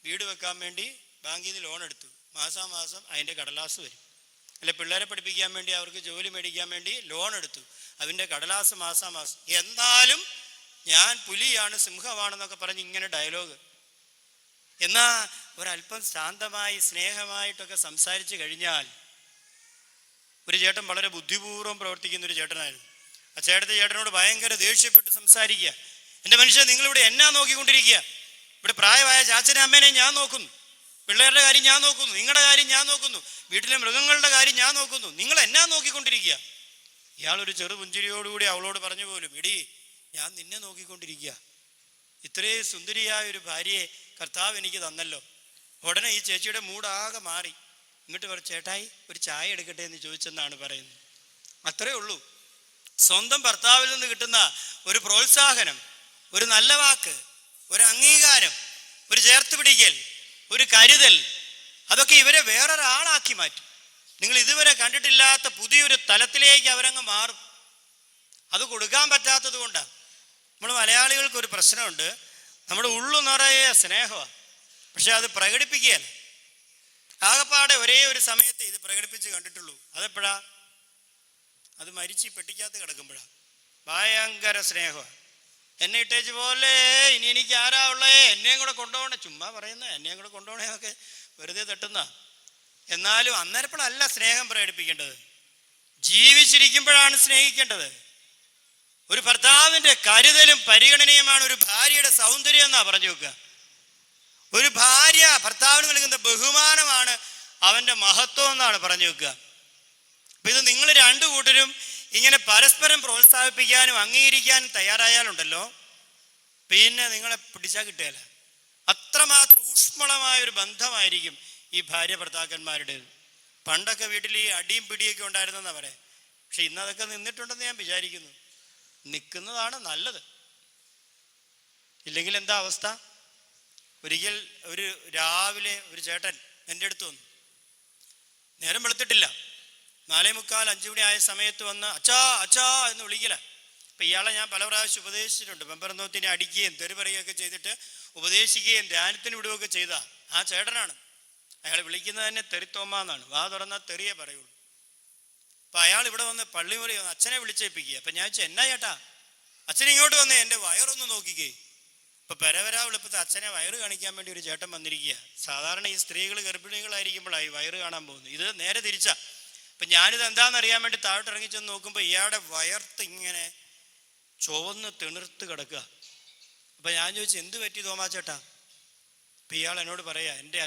വീട് വെക്കാൻ വേണ്ടി ബാങ്കിൽ നിന്ന് ലോൺ എടുത്തു. മാസാമാസം അതിൻ്റെ കടലാസ് വരും. അല്ലെ പിള്ളേരെ പഠിപ്പിക്കാൻ വേണ്ടി അവർക്ക് ജോലി മേടിക്കാൻ വേണ്ടി ലോൺ എടുത്തു, അതിൻ്റെ കടലാസ് മാസാമാസം. എന്നാലും ഞാൻ പുലിയാണ്, സിംഹമാണെന്നൊക്കെ പറഞ്ഞ് ഇങ്ങനെ ഡയലോഗ്. എന്നാൽ ഒരല്പം ശാന്തമായി സ്നേഹമായിട്ടൊക്കെ സംസാരിച്ചു കഴിഞ്ഞാൽ, ഒരു ചേട്ടൻ വളരെ ബുദ്ധിപൂർവ്വം പ്രവർത്തിക്കുന്ന ഒരു ചേട്ടനായിരുന്നു. ആ ചേട്ടനോട് ഭയങ്കര ദേഷ്യപ്പെട്ട് സംസാരിക്കുക. എൻ്റെ മനുഷ്യൻ, നിങ്ങളിവിടെ എന്നാ നോക്കിക്കൊണ്ടിരിക്കുക? ഇവിടെ പ്രായമായ ചാച്ചനെ അമ്മേനെ ഞാൻ നോക്കുന്നു, പിള്ളേരുടെ കാര്യം ഞാൻ നോക്കുന്നു, നിങ്ങളുടെ കാര്യം ഞാൻ നോക്കുന്നു, വീട്ടിലെ മൃഗങ്ങളുടെ കാര്യം ഞാൻ നോക്കുന്നു, നിങ്ങൾ എന്നാ നോക്കിക്കൊണ്ടിരിക്കുക? ഇയാളൊരു ചെറു പുഞ്ചിരിയോടുകൂടി അവളോട് പറഞ്ഞു പോലും, എടി ഞാൻ നിന്നെ നോക്കിക്കൊണ്ടിരിക്കുക. ഇത്രയും സുന്ദരിയായ ഒരു ഭാര്യയെ കർത്താവ് എനിക്ക് തന്നല്ലോ. ഉടനെ ഈ ചേച്ചിയുടെ മൂടാകെ മാറി. ഇങ്ങോട്ട് പറഞ്ഞു, ചേട്ടായി ഒരു ചായ എടുക്കട്ടെ എന്ന് ചോദിച്ചെന്നാണ് പറയുന്നത്. അത്രേ ഉള്ളൂ. സ്വന്തം ഭർത്താവിൽ നിന്ന് കിട്ടുന്ന ഒരു പ്രോത്സാഹനം, ഒരു നല്ല വാക്ക്, ഒരു അംഗീകാരം, ഒരു ചേർത്ത് പിടിക്കൽ, ഒരു കരുതൽ, അതൊക്കെ ഇവരെ വേറൊരാളാക്കി മാറ്റും. നിങ്ങൾ ഇതുവരെ കണ്ടിട്ടില്ലാത്ത പുതിയൊരു തലത്തിലേക്ക് അവരങ്ങ് മാറും. അത് കൊടുക്കാൻ പറ്റാത്തത് കൊണ്ടാണ്. നമ്മൾ മലയാളികൾക്ക് ഒരു പ്രശ്നമുണ്ട്, നമ്മുടെ ഉള്ളു നിറയെ സ്നേഹമാണ്, പക്ഷെ അത് പ്രകടിപ്പിക്കുകയല്ല. ആകപ്പാടെ ഒരേ ഒരു സമയത്ത് ഇത് പ്രകടിപ്പിച്ച് കണ്ടിട്ടുള്ളൂ. അതെപ്പോഴാ? അത് മരിച്ച് പെട്ടിക്കകത്ത് കിടക്കുമ്പോഴാണ്. ഭയങ്കര സ്നേഹമാണ്. എന്നെ ഇട്ടേച്ച് പോലെ ഇനി എനിക്ക് ആരാ ഉള്ളേ, എന്നെയും കൂടെ കൊണ്ടുപോകണേ, ചുമ്മാ പറയുന്ന എന്നെയും കൂടെ കൊണ്ടുപോകണേ എന്നൊക്കെ വെറുതെ തട്ടുന്ന. എന്നാലും അന്നേരപ്പോഴല്ല സ്നേഹം പ്രകടിപ്പിക്കേണ്ടത്, ജീവിച്ചിരിക്കുമ്പോഴാണ് സ്നേഹിക്കേണ്ടത്. ഒരു ഭർത്താവിൻ്റെ കരുതലും പരിഗണനയുമാണ് ഒരു ഭാര്യയുടെ സൗന്ദര്യം എന്നാ പറഞ്ഞു വെക്കുക. ഒരു ഭാര്യ ഭർത്താവിന് നൽകുന്ന ബഹുമാനമാണ് അവൻ്റെ മഹത്വം എന്നാണ് പറഞ്ഞു വെക്കുക. അപ്പൊ ഇത് നിങ്ങൾ രണ്ടു കൂട്ടരും ഇങ്ങനെ പരസ്പരം പ്രോത്സാഹിപ്പിക്കാനും അംഗീകരിക്കാനും തയ്യാറായാലുണ്ടല്ലോ, പിന്നെ നിങ്ങളെ പിടിച്ചാൽ കിട്ടുകയില്ല. അത്രമാത്രം ഊഷ്മളമായ ഒരു ബന്ധമായിരിക്കും ഈ ഭാര്യ ഭർത്താക്കന്മാരുടെ. പണ്ടൊക്കെ വീട്ടിൽ ഈ അടിയും പിടിയൊക്കെ ഉണ്ടായിരുന്നെന്നാ പറയാം. പക്ഷെ ഇന്നതൊക്കെ നിന്നിട്ടുണ്ടെന്ന് ഞാൻ വിചാരിക്കുന്നു. നിൽക്കുന്നതാണ് നല്ലത്. ഇല്ലെങ്കിൽ എന്താ അവസ്ഥ? ഒരിക്കൽ രാവിലെ ഒരു ചേട്ടൻ എൻ്റെ അടുത്ത് വന്നു. നേരം വെളുത്തിട്ടില്ല, 4:45 5 മണി ആയ സമയത്ത് വന്ന് അച്ഛാ അച്ഛാ എന്ന് വിളിക്കല. അപ്പം ഇയാളെ ഞാൻ പല പ്രാവശ്യം ഉപദേശിച്ചിട്ടുണ്ട്. പെമ്പറന്നോത്തിനെ അടിക്കുകയും തെറി പറയുകയൊക്കെ ചെയ്തിട്ട് ഉപദേശിക്കുകയും ധ്യാനത്തിന് വിടുകയൊക്കെ ചെയ്ത ആ ചേട്ടനാണ്. അയാൾ വിളിക്കുന്നത് തന്നെ തെറിത്തോമ എന്നാണ്. വാ തുറന്നാൽ തെറിയേ പറയുള്ളൂ. അപ്പം അയാൾ ഇവിടെ വന്ന് പള്ളിമുറി വന്ന് അച്ഛനെ വിളിച്ചേൽപ്പിക്കുക. അപ്പം ഞാൻ എന്നാ ചേട്ടാ? അച്ഛൻ ഇങ്ങോട്ട് വന്നേ, എൻ്റെ വയറൊന്ന് നോക്കിക്കേ. ഇപ്പം പെരവരാ വെളുപ്പത്ത് അച്ഛനെ വയറ് കാണിക്കാൻ വേണ്ടി ഒരു ചേട്ടൻ വന്നിരിക്കുക. സാധാരണ ഈ സ്ത്രീകൾ ഗർഭിണികളായിരിക്കുമ്പോഴായി വയറ് കാണാൻ പോകുന്നത്. ഇത് നേരെ തിരിച്ചാ. അപ്പം ഞാനിത് എന്താണെന്നറിയാൻ വേണ്ടി താഴോട്ട് ഇറങ്ങി ചെന്ന് നോക്കുമ്പോൾ ഇയാളുടെ വയർത്ത് ഇങ്ങനെ ചുവന്ന് തിണിർത്ത് കിടക്കുക. അപ്പം ഞാൻ ചോദിച്ചു, എന്ത് പറ്റി തോമാ ചേട്ടാ? അപ്പം ഇയാൾ എന്നോട് പറയാ, എൻ്റെ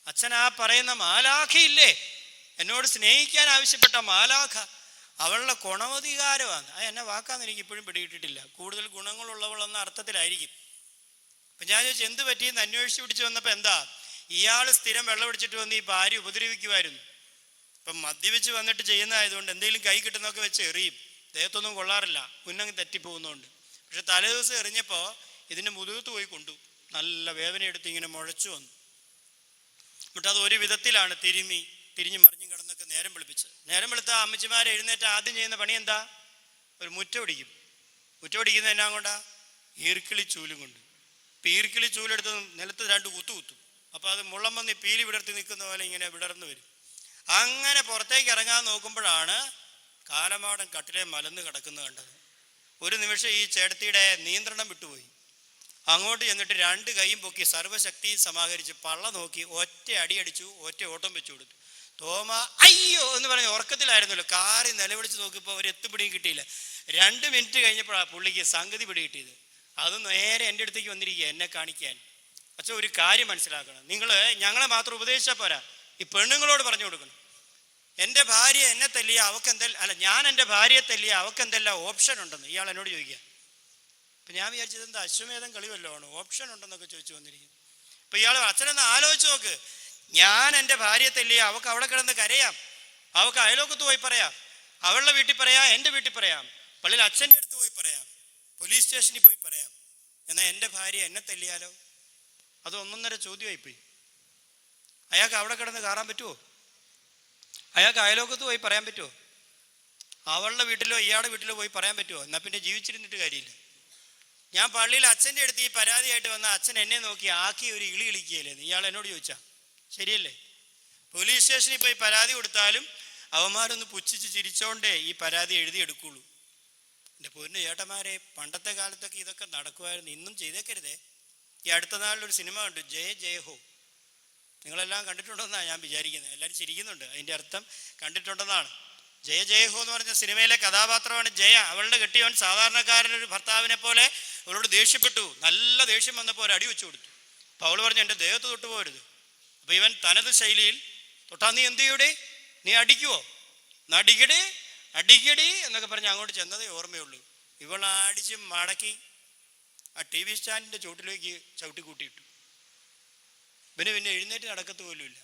അച്ഛൻ ആ പറയുന്ന മാലാഖയില്ലേ, എന്നോട് സ്നേഹിക്കാൻ ആവശ്യപ്പെട്ട മാലാഖ, അവളുടെ ഗുണമധികാരമാണ്. എന്നെ വാക്കാന്ന് എനിക്ക് ഇപ്പോഴും പിടികിട്ടിട്ടില്ല. കൂടുതൽ ഗുണങ്ങളുള്ളവളെന്ന അർത്ഥത്തിലായിരിക്കും. അപ്പം ഞാൻ ചോദിച്ചു, എന്ത് പറ്റിയെന്ന് അന്വേഷിച്ച് പിടിച്ച് വന്നപ്പോൾ എന്താ, ഇയാൾ സ്ഥിരം വെള്ളം പിടിച്ചിട്ട് വന്ന് ഈ ഭാര്യ ഉപദ്രവിക്കുമായിരുന്നു. ഇപ്പം മദ്യപിച്ച് വന്നിട്ട് ചെയ്യുന്നതായതുകൊണ്ട് എന്തെങ്കിലും കൈ കിട്ടുന്നതൊക്കെ വെച്ച് എറിയും. ദേഹത്തൊന്നും കൊള്ളാറില്ല, മുന്നങ്ങ് തെറ്റിപ്പോകുന്നുണ്ട്. പക്ഷെ തലേദിവസം എറിഞ്ഞപ്പോൾ ഇതിൻ്റെ മുതുകത്ത് പോയി കൊണ്ടു. നല്ല വേദനയെടുത്ത് ഇങ്ങനെ മുഴച്ചു വന്നു. എന്നിട്ട് അത് ഒരു വിധത്തിലാണ് തിരിഞ്ഞും മറിഞ്ഞും കിടന്നൊക്കെ നേരം വെളുപ്പിച്ച്. നേരം വെളുത്ത അമ്മച്ചിമാരെ എഴുന്നേറ്റ് ആദ്യം ചെയ്യുന്ന പണി എന്താ? ഒരു മുറ്റ പിടിക്കും. മുറ്റ പിടിക്കുന്നത് എന്നാ കൊണ്ടാ? ഈർക്കിളി ചൂലും കൊണ്ട്. ഇപ്പം ഈർക്കിളി ചൂലെടുത്ത് നിലത്ത് 2 കുത്തും. അപ്പോൾ അത് മുള്ളം വന്ന് പീലി വിടർത്തി നിൽക്കുന്ന പോലെ ഇങ്ങനെ വിടർന്നു വരും. അങ്ങനെ പുറത്തേക്ക് ഇറങ്ങാൻ നോക്കുമ്പോഴാണ് കാലമാടൻ കട്ടിലെ മലന്ന് കിടക്കുന്നത് കണ്ടത്. ഒരു നിമിഷം ഈ ചേട്ടത്തിയുടെ നിയന്ത്രണം വിട്ടുപോയി. അങ്ങോട്ട് ചെന്നിട്ട് 2 കൈയും പൊക്കി സർവ്വശക്തിയും സമാഹരിച്ച് പള്ള നോക്കി ഒറ്റ അടിയടിച്ചു, ഒറ്റ ഓട്ടം വെച്ചു കൊടുത്തു. തോമ അയ്യോ എന്ന് പറഞ്ഞ് ഉറക്കത്തിലായിരുന്നല്ലോ, കാറി നിലവിളിച്ച് നോക്കിയപ്പോൾ ഒരു എത്തുപിടിയും കിട്ടിയില്ല. 2 മിനിറ്റ് കഴിഞ്ഞപ്പോഴാണ് പുള്ളിക്ക് സംഗതി പിടി കിട്ടിയത്. അത് നേരെ എൻ്റെ അടുത്തേക്ക് വന്നിരിക്കുക എന്നെ കാണിക്കാൻ. പക്ഷെ ഒരു കാര്യം മനസ്സിലാക്കണം, നിങ്ങൾ ഞങ്ങളെ മാത്രം ഉപദേശിച്ചാൽ പോരാ, ഈ പെണ്ണുങ്ങളോട് പറഞ്ഞു കൊടുക്കണം. എൻ്റെ ഭാര്യ എന്നെ തല്ലിയ ഞാൻ എൻ്റെ ഭാര്യയെ തല്ലിയ അവക്കെന്തെല്ലാം ഓപ്ഷൻ ഉണ്ടെന്ന് ഇയാൾ എന്നോട് ചോദിക്കുക. അപ്പം ഞാൻ വിചാരിച്ചത് എന്താ അശ്വമേധം കളിവല്ലോ ആണ്, ഓപ്ഷൻ ഉണ്ടെന്നൊക്കെ ചോദിച്ചു വന്നിരിക്കും. അപ്പം ഇയാൾ അച്ഛനെന്ന് ആലോചിച്ച് നോക്ക്, ഞാൻ എൻ്റെ ഭാര്യയെ തല്ലിയ അവൾക്ക് അവിടെ കിടന്ന് കരയാം, അവൾക്ക് അയലോക്കത്ത് പോയി പറയാം, അവളുടെ വീട്ടിൽ പറയാം, എൻ്റെ വീട്ടിൽ പറയാം, പള്ളിയിൽ അച്ഛൻ്റെ അടുത്ത് പോയി പറയാം, പോലീസ് സ്റ്റേഷനിൽ പോയി പറയാം. എന്നാൽ എൻ്റെ ഭാര്യ എന്നെ തല്ലിയാലോ? അത് 1.5 ചോദ്യമായിപ്പോയി. അയാൾക്ക് അവിടെ കിടന്ന് കയറാൻ പറ്റുമോ? അയാൾക്ക് അയലോക്കത്ത് പോയി പറയാൻ പറ്റുമോ? അവളുടെ വീട്ടിലോ ഇയാളുടെ വീട്ടിലോ പോയി പറയാൻ പറ്റുമോ? എന്നാൽ പിന്നെ ജീവിച്ചിരുന്നിട്ട് കാര്യമില്ല. ഞാൻ പള്ളിയിൽ അച്ഛൻ്റെ അടുത്ത് ഈ പരാതിയായിട്ട് വന്ന അച്ഛൻ എന്നെ നോക്കി ആക്കി ഒരു ഇളി ഇളിക്കുകയല്ലേ ഇയാൾ എന്നോട് ചോദിച്ചാൽ ശരിയല്ലേ? പോലീസ് സ്റ്റേഷനിൽ പോയി പരാതി കൊടുത്താലും അവന്മാരൊന്ന് പുച്ഛിച്ച് ചിരിച്ചോണ്ടേ ഈ പരാതി എഴുതിയെടുക്കുള്ളൂ. എൻ്റെ പൊന്നു ചേട്ടന്മാരെ, പണ്ടത്തെ കാലത്തൊക്കെ ഇതൊക്കെ നടക്കുമായിരുന്നു. ഇന്നും ചെയ്തേക്കരുതേ. ഈ അടുത്ത നാളിലൊരു സിനിമ കണ്ടു, ജയ ജയ ഹോ. നിങ്ങളെല്ലാം കണ്ടിട്ടുണ്ടെന്നാണ് ഞാൻ വിചാരിക്കുന്നത്. എല്ലാവരും ചിരിക്കുന്നുണ്ട്. അതിൻ്റെ അർത്ഥം കണ്ടിട്ടുണ്ടെന്നാണ്. ജയ ജയഹോ എന്ന് പറഞ്ഞ സിനിമയിലെ കഥാപാത്രമാണ് ജയ. അവളുടെ കെട്ടിയവൻ സാധാരണക്കാരനൊരു ഭർത്താവിനെ പോലെ അവളോട് ദേഷ്യപ്പെട്ടു. നല്ല ദേഷ്യം വന്നപ്പോൾ ഒരു അടി വെച്ചു കൊടുത്തു. അപ്പോൾ അവൾ പറഞ്ഞു, എൻ്റെ ദേഹത്ത് തൊട്ടു പോകരുത്. അപ്പോൾ ഇവൻ തനത് ശൈലിയിൽ, തൊട്ടാ നീ എന്ത് ചെയ്യൂടെ, നീ അടിക്കുവോ, നടിക്കടി അടിക്കടി എന്നൊക്കെ പറഞ്ഞ് അങ്ങോട്ട് ചെന്നതേ ഓർമ്മയുള്ളൂ. ഇവൾ അടിച്ച് മടക്കി ആ TV സ്റ്റാൻഡിൻ്റെ ചുവട്ടിലേക്ക് ചവിട്ടി കൂട്ടിയിട്ടു. പിന്നെ എഴുന്നേറ്റ് നടക്കത്ത് പോലുമില്ല.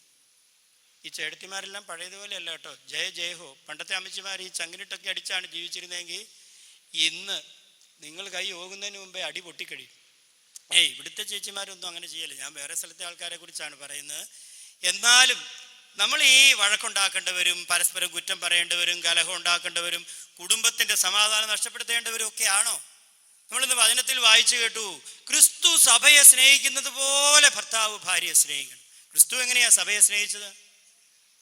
ഈ ചേട്ടത്തിമാരെല്ലാം പഴയതുപോലെ അല്ല കേട്ടോ. ജയ ജയഹോ. പണ്ടത്തെ അമ്മച്ചിമാർ ഈ ചങ്കിനിട്ടൊക്കെ അടിച്ചാണ് ജീവിച്ചിരുന്നതെങ്കിൽ ഇന്ന് നിങ്ങൾ കൈ പോകുന്നതിന് മുമ്പേ അടി പൊട്ടിക്കഴിയും. ഇവിടുത്തെ ചേച്ചിമാരൊന്നും അങ്ങനെ ചെയ്യല്ല. ഞാൻ വേറെ സ്ഥലത്തെ ആൾക്കാരെ കുറിച്ചാണ് പറയുന്നത്. എന്നാലും നമ്മൾ ഈ വഴക്കുണ്ടാക്കേണ്ടവരും, പരസ്പരം കുറ്റം പറയേണ്ടവരും, കലഹം ഉണ്ടാക്കേണ്ടവരും, കുടുംബത്തിന്റെ സമാധാനം നഷ്ടപ്പെടുത്തേണ്ടവരും ഒക്കെ ആണോ? നമ്മളിന്ന് വചനത്തിൽ വായിച്ചു കേട്ടു, ക്രിസ്തു സഭയെ സ്നേഹിക്കുന്നത് പോലെ ഭർത്താവ് ഭാര്യയെ സ്നേഹിക്കണം. ക്രിസ്തു എങ്ങനെയാ സഭയെ സ്നേഹിച്ചത്?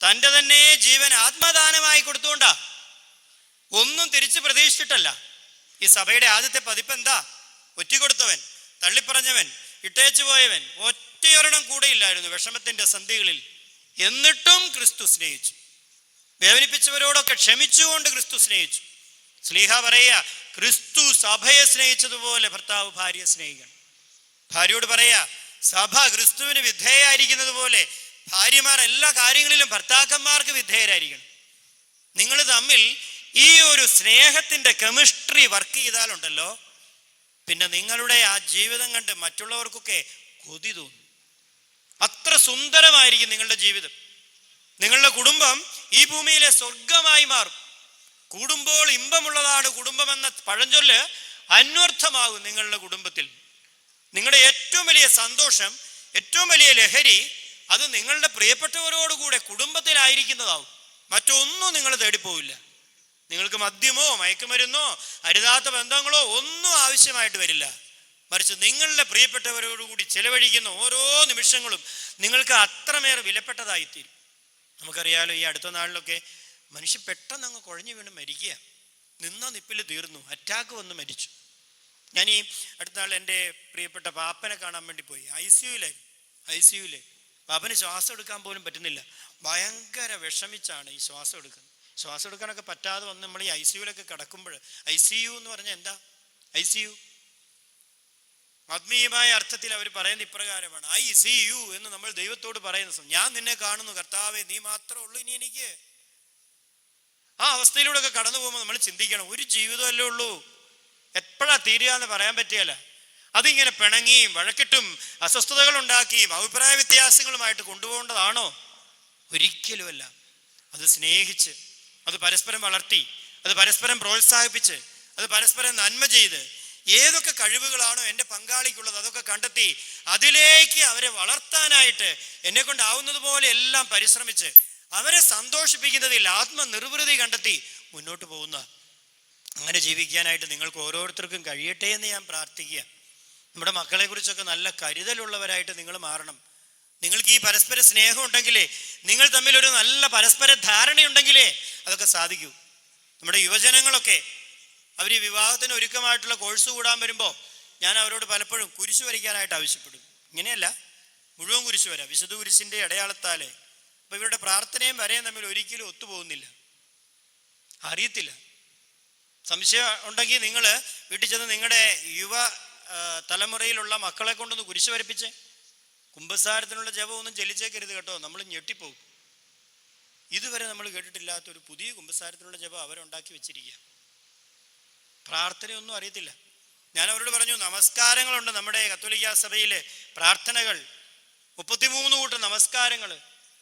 തൻ്റെ തന്നെ ജീവൻ ആത്മദാനമായി കൊടുത്തുകൊണ്ടാ. ഒന്നും തിരിച്ച് പ്രതീക്ഷിച്ചിട്ടല്ല. ഈ സഭയുടെ ആദ്യത്തെ പതിപ്പ് എന്താ? ഒറ്റിക്കൊടുത്തവൻ, തള്ളിപ്പറഞ്ഞവൻ, ഇട്ടേച്ചു പോയവൻ, ഒറ്റയൊരെണ്ണം കൂടെ ഇല്ലായിരുന്നു വിഷമത്തിന്റെ സന്ധികളിൽ. എന്നിട്ടും ക്രിസ്തു സ്നേഹിച്ചു. വേദനിപ്പിച്ചവരോടൊക്കെ ക്ഷമിച്ചുകൊണ്ട് ക്രിസ്തു സ്നേഹിച്ചു. സ്ലീഹ പറയാ, ക്രിസ്തു സഭയെ സ്നേഹിച്ചതുപോലെ ഭർത്താവ് ഭാര്യയെ സ്നേഹിക്കണം. ഭാര്യയോട് പറയാ, സഭ ക്രിസ്തുവിന് വിധേയായിരിക്കുന്നത് പോലെ ഭാര്യമാർ എല്ലാ കാര്യങ്ങളിലും ഭർത്താക്കന്മാർക്ക് വിധേയരായിരിക്കണം. നിങ്ങൾ തമ്മിൽ ഈ ഒരു സ്നേഹത്തിന്റെ കെമിസ്ട്രി വർക്ക് ചെയ്താലുണ്ടല്ലോ, പിന്നെ നിങ്ങളുടെ ആ ജീവിതം കണ്ട് മറ്റുള്ളവർക്കൊക്കെ കൊതി തോന്നും. അത്ര സുന്ദരമായിരിക്കും നിങ്ങളുടെ ജീവിതം. നിങ്ങളുടെ കുടുംബം ഈ ഭൂമിയിലെ സ്വർഗമായി മാറും. കൂടുമ്പോൾ ഇമ്പമുള്ളതാണ് കുടുംബമെന്ന പഴഞ്ചൊല്ല് അന്വർത്ഥമാകും നിങ്ങളുടെ കുടുംബത്തിൽ. നിങ്ങളുടെ ഏറ്റവും വലിയ സന്തോഷം, ഏറ്റവും വലിയ ലഹരി അത് നിങ്ങളുടെ പ്രിയപ്പെട്ടവരോടുകൂടെ കുടുംബത്തിലായിരിക്കുന്നതാവും. മറ്റൊന്നും നിങ്ങൾ തേടിപ്പോവില്ല. നിങ്ങൾക്ക് മദ്യമോ മയക്കുമരുന്നോ അരുതാത്ത ബന്ധങ്ങളോ ഒന്നും ആവശ്യമായിട്ട് വരില്ല. മറിച്ച് നിങ്ങളുടെ പ്രിയപ്പെട്ടവരോടുകൂടി ചെലവഴിക്കുന്ന ഓരോ നിമിഷങ്ങളും നിങ്ങൾക്ക് അത്രമേറെ വിലപ്പെട്ടതായിത്തീരും. നമുക്കറിയാലോ, ഈ അടുത്ത നാളിലൊക്കെ മനുഷ്യൻ പെട്ടെന്ന് അങ്ങ് കുഴഞ്ഞു വീണ് മരിക്കുക. നിന്ന നിപ്പിൽ തീർന്നു, അറ്റാക്ക് വന്ന് മരിച്ചു. ഞാൻ ഈ അടുത്ത നാൾ എൻ്റെ പ്രിയപ്പെട്ട പാപ്പനെ കാണാൻ വേണ്ടി പോയി. ICU-ല് പാപ്പന് ശ്വാസം എടുക്കാൻ പോലും പറ്റുന്നില്ല. ഭയങ്കര വിഷമിച്ചാണ് ഈ ശ്വാസം എടുക്കുന്നത്. ശ്വാസം എടുക്കാനൊക്കെ പറ്റാതെ വന്ന് നമ്മൾ ഈ ICU-ലൊക്കെ കിടക്കുമ്പോൾ, ICU എന്ന് പറഞ്ഞാൽ എന്താ? ICU ആത്മീയമായ അർത്ഥത്തിൽ അവർ പറയുന്ന ഇപ്രകാരമാണ്, ICU എന്ന് നമ്മൾ ദൈവത്തോട് പറയുന്ന, ഞാൻ നിന്നെ കാണുന്നു കർത്താവേ, നീ മാത്രമേ ഉള്ളൂ ഇനി എനിക്ക്. ആ അവസ്ഥയിലൂടെ ഒക്കെ കടന്നു പോകുമ്പോൾ നമ്മൾ ചിന്തിക്കണം, ഒരു ജീവിതമല്ലേ ഉള്ളൂ, എപ്പോഴാ തീരുക എന്ന് പറയാൻ പറ്റിയല്ല. അതിങ്ങനെ പിണങ്ങിയും വഴക്കിട്ടും അസ്വസ്ഥതകൾ ഉണ്ടാക്കിയും അഭിപ്രായ വ്യത്യാസങ്ങളുമായിട്ട് കൊണ്ടുപോകേണ്ടതാണോ? ഒരിക്കലുമല്ല. അത് സ്നേഹിച്ച്, അത് പരസ്പരം വളർത്തി, അത് പരസ്പരം പ്രോത്സാഹിപ്പിച്ച്, അത് പരസ്പരം നന്മ ചെയ്ത്, ഏതൊക്കെ കഴിവുകളാണോ എൻ്റെ പങ്കാളിക്കുള്ളത് അതൊക്കെ കണ്ടെത്തി അതിലേക്ക് അവരെ വളർത്താനായിട്ട് എന്നെ കൊണ്ടാവുന്നത് പോലെ എല്ലാം പരിശ്രമിച്ച് അവരെ സന്തോഷിപ്പിക്കുന്നതിൽ ആത്മനിർവൃതി കണ്ടെത്തി മുന്നോട്ട് പോകുന്ന, അങ്ങനെ ജീവിക്കാനായിട്ട് നിങ്ങൾക്ക് ഓരോരുത്തർക്കും കഴിയട്ടെ എന്ന് ഞാൻ പ്രാർത്ഥിക്കുക. നമ്മുടെ മക്കളെ കുറിച്ചൊക്കെ നല്ല കരുതലുള്ളവരായിട്ട് നിങ്ങൾ മാറണം. നിങ്ങൾക്ക് ഈ പരസ്പര സ്നേഹം ഉണ്ടെങ്കിലേ, നിങ്ങൾ തമ്മിൽ ഒരു നല്ല പരസ്പര ധാരണയുണ്ടെങ്കിലേ അതൊക്കെ സാധിക്കൂ. നമ്മുടെ യുവജനങ്ങളൊക്കെ അവർ ഈ വിവാഹത്തിന് ഒരുക്കമായിട്ടുള്ള കോഴ്സ് കൂടാൻ വരുമ്പോൾ ഞാൻ അവരോട് പലപ്പോഴും കുരിശു വരയ്ക്കാനായിട്ട് ആവശ്യപ്പെടും. ഇങ്ങനെയല്ല, മുഴുവൻ കുരിശു വര, വിശുദ്ധ കുരിശിൻ്റെ അടയാളത്താലേ. അപ്പോൾ ഇവരുടെ പ്രാർത്ഥനയും വരയും തമ്മിൽ ഒരിക്കലും ഒത്തുപോകുന്നില്ല, അറിയത്തില്ല. സംശയം ഉണ്ടെങ്കിൽ നിങ്ങൾ വീട്ടിൽ ചെന്ന് നിങ്ങളുടെ യുവ തലമുറയിലുള്ള മക്കളെ കൊണ്ടൊന്ന് കുരിശ് വരപ്പിച്ച്. കുമ്പസാരത്തിനുള്ള ജപമൊന്നും ചെല്ലിച്ചേക്കരുത് കേട്ടോ, നമ്മൾ ഞെട്ടിപ്പോകും. ഇതുവരെ നമ്മൾ കേട്ടിട്ടില്ലാത്തൊരു പുതിയ കുമ്പസാരത്തിനുള്ള ജപം അവരുണ്ടാക്കി വെച്ചിരിക്കുക. പ്രാർത്ഥനയൊന്നും അറിയത്തില്ല. ഞാൻ അവരോട് പറഞ്ഞു, നമസ്കാരങ്ങളുണ്ട് നമ്മുടെ കത്തോലിക്ക സഭയിലെ പ്രാർത്ഥനകൾ, 33 കൂട്ടം നമസ്കാരങ്ങൾ.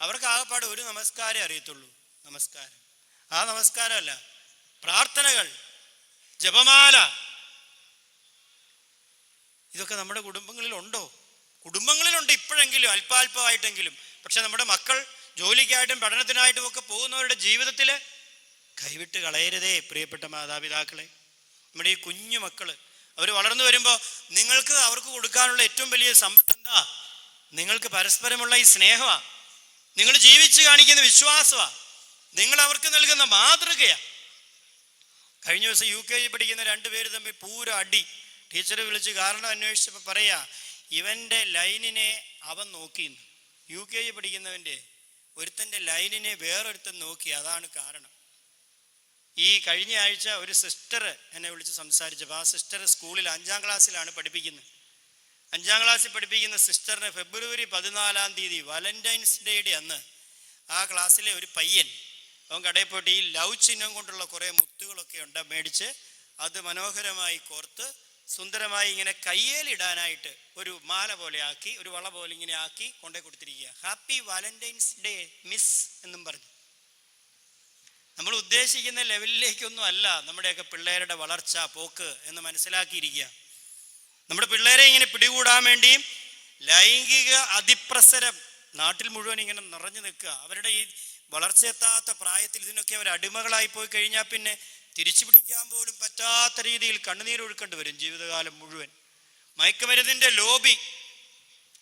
അവർക്ക് ആകെപ്പാട് ഒരു നമസ്കാരം അറിയത്തുള്ളൂ, നമസ്കാരം. ആ നമസ്കാരമല്ല, പ്രാർത്ഥനകൾ, ജപമാല. ഇതൊക്കെ നമ്മുടെ കുടുംബങ്ങളിലുണ്ടോ? കുടുംബങ്ങളിലുണ്ട് ഇപ്പോഴെങ്കിലും, അല്പാൽപമായിട്ടെങ്കിലും. പക്ഷെ നമ്മുടെ മക്കൾ ജോലിക്കായിട്ടും പഠനത്തിനായിട്ടും ഒക്കെ പോകുന്നവരുടെ ജീവിതത്തിൽ കൈവിട്ട് കളയരുതേ പ്രിയപ്പെട്ട മാതാപിതാക്കളെ. നമ്മുടെ ഈ കുഞ്ഞു മക്കള് അവർ വളർന്നു വരുമ്പോൾ നിങ്ങൾക്ക് അവർക്ക് കൊടുക്കാനുള്ള ഏറ്റവും വലിയ സമ്പത്ത് എന്താ? നിങ്ങൾക്ക് പരസ്പരമുള്ള ഈ സ്നേഹമാണ്, നിങ്ങൾ ജീവിച്ച് കാണിക്കുന്ന വിശ്വാസമാണ്, നിങ്ങൾ അവർക്ക് നൽകുന്ന മാതൃകയാണ്. കഴിഞ്ഞ ദിവസം UKG പഠിക്കുന്ന 2 പേര് തമ്മിൽ പൂര അടി. ടീച്ചറെ വിളിച്ച് കാരണം അന്വേഷിച്ചപ്പോൾ പറയാ, ഇവൻ്റെ ലൈനിനെ അവൻ നോക്കിയെന്ന്. UKG പഠിക്കുന്നവൻ്റെ ഒരുത്തൻ്റെ ലൈനിനെ വേറൊരുത്തൻ നോക്കി, അതാണ് കാരണം. ഈ കഴിഞ്ഞ ആഴ്ച ഒരു സിസ്റ്റർ എന്നെ വിളിച്ച് സംസാരിച്ചപ്പോൾ ആ സിസ്റ്റർ സ്കൂളിൽ 5ാം ക്ലാസ്സിലാണ് പഠിപ്പിക്കുന്നത്. 5ാം ക്ലാസ്സിൽ പഠിപ്പിക്കുന്ന സിസ്റ്ററിന് ഫെബ്രുവരി 14 വാലന്റൈൻസ് ഡേയുടെ അന്ന് ആ ക്ലാസ്സിലെ ഒരു പയ്യൻ അവൻ കടയിൽ പോയിട്ട് ഈ ലവ് ചിഹ്നം കൊണ്ടുള്ള കുറേ മുത്തുകളൊക്കെ ഉണ്ട് മേടിച്ച് അത് മനോഹരമായി കോർത്ത് സുന്ദരമായി ഇങ്ങനെ കയ്യേലിടാനായിട്ട് ഒരു മാല പോലെ ആക്കി, ഒരു വള പോലെ ഇങ്ങനെ ആക്കി കൊണ്ടേ കൊടുത്തിരിക്കുക. ഹാപ്പി വാലന്റൈൻസ് ഡേ മിസ് എന്നും പറഞ്ഞു. നമ്മൾ ഉദ്ദേശിക്കുന്ന ലെവലിലേക്കൊന്നും അല്ല നമ്മുടെയൊക്കെ പിള്ളേരുടെ വളർച്ച പോക്ക് എന്ന് മനസ്സിലാക്കിയിരിക്കുക. നമ്മുടെ പിള്ളേരെ ഇങ്ങനെ പിടികൂടാൻ വേണ്ടിയും ലൈംഗിക അതിപ്രസരം നാട്ടിൽ മുഴുവൻ ഇങ്ങനെ നിറഞ്ഞു നിൽക്കുക. അവരുടെ ഈ വളർച്ചയെത്താത്ത പ്രായത്തിൽ ഇതിനൊക്കെ അവർ അടിമകളായി പോയി കഴിഞ്ഞാൽ പിന്നെ തിരിച്ചു പിടിക്കാൻ പോലും പറ്റാത്ത രീതിയിൽ കണ്ണുനീരൊഴുക്കേണ്ടി വരും ജീവിതകാലം മുഴുവൻ. മയക്കുമരുന്നിന്റെ ലോബി,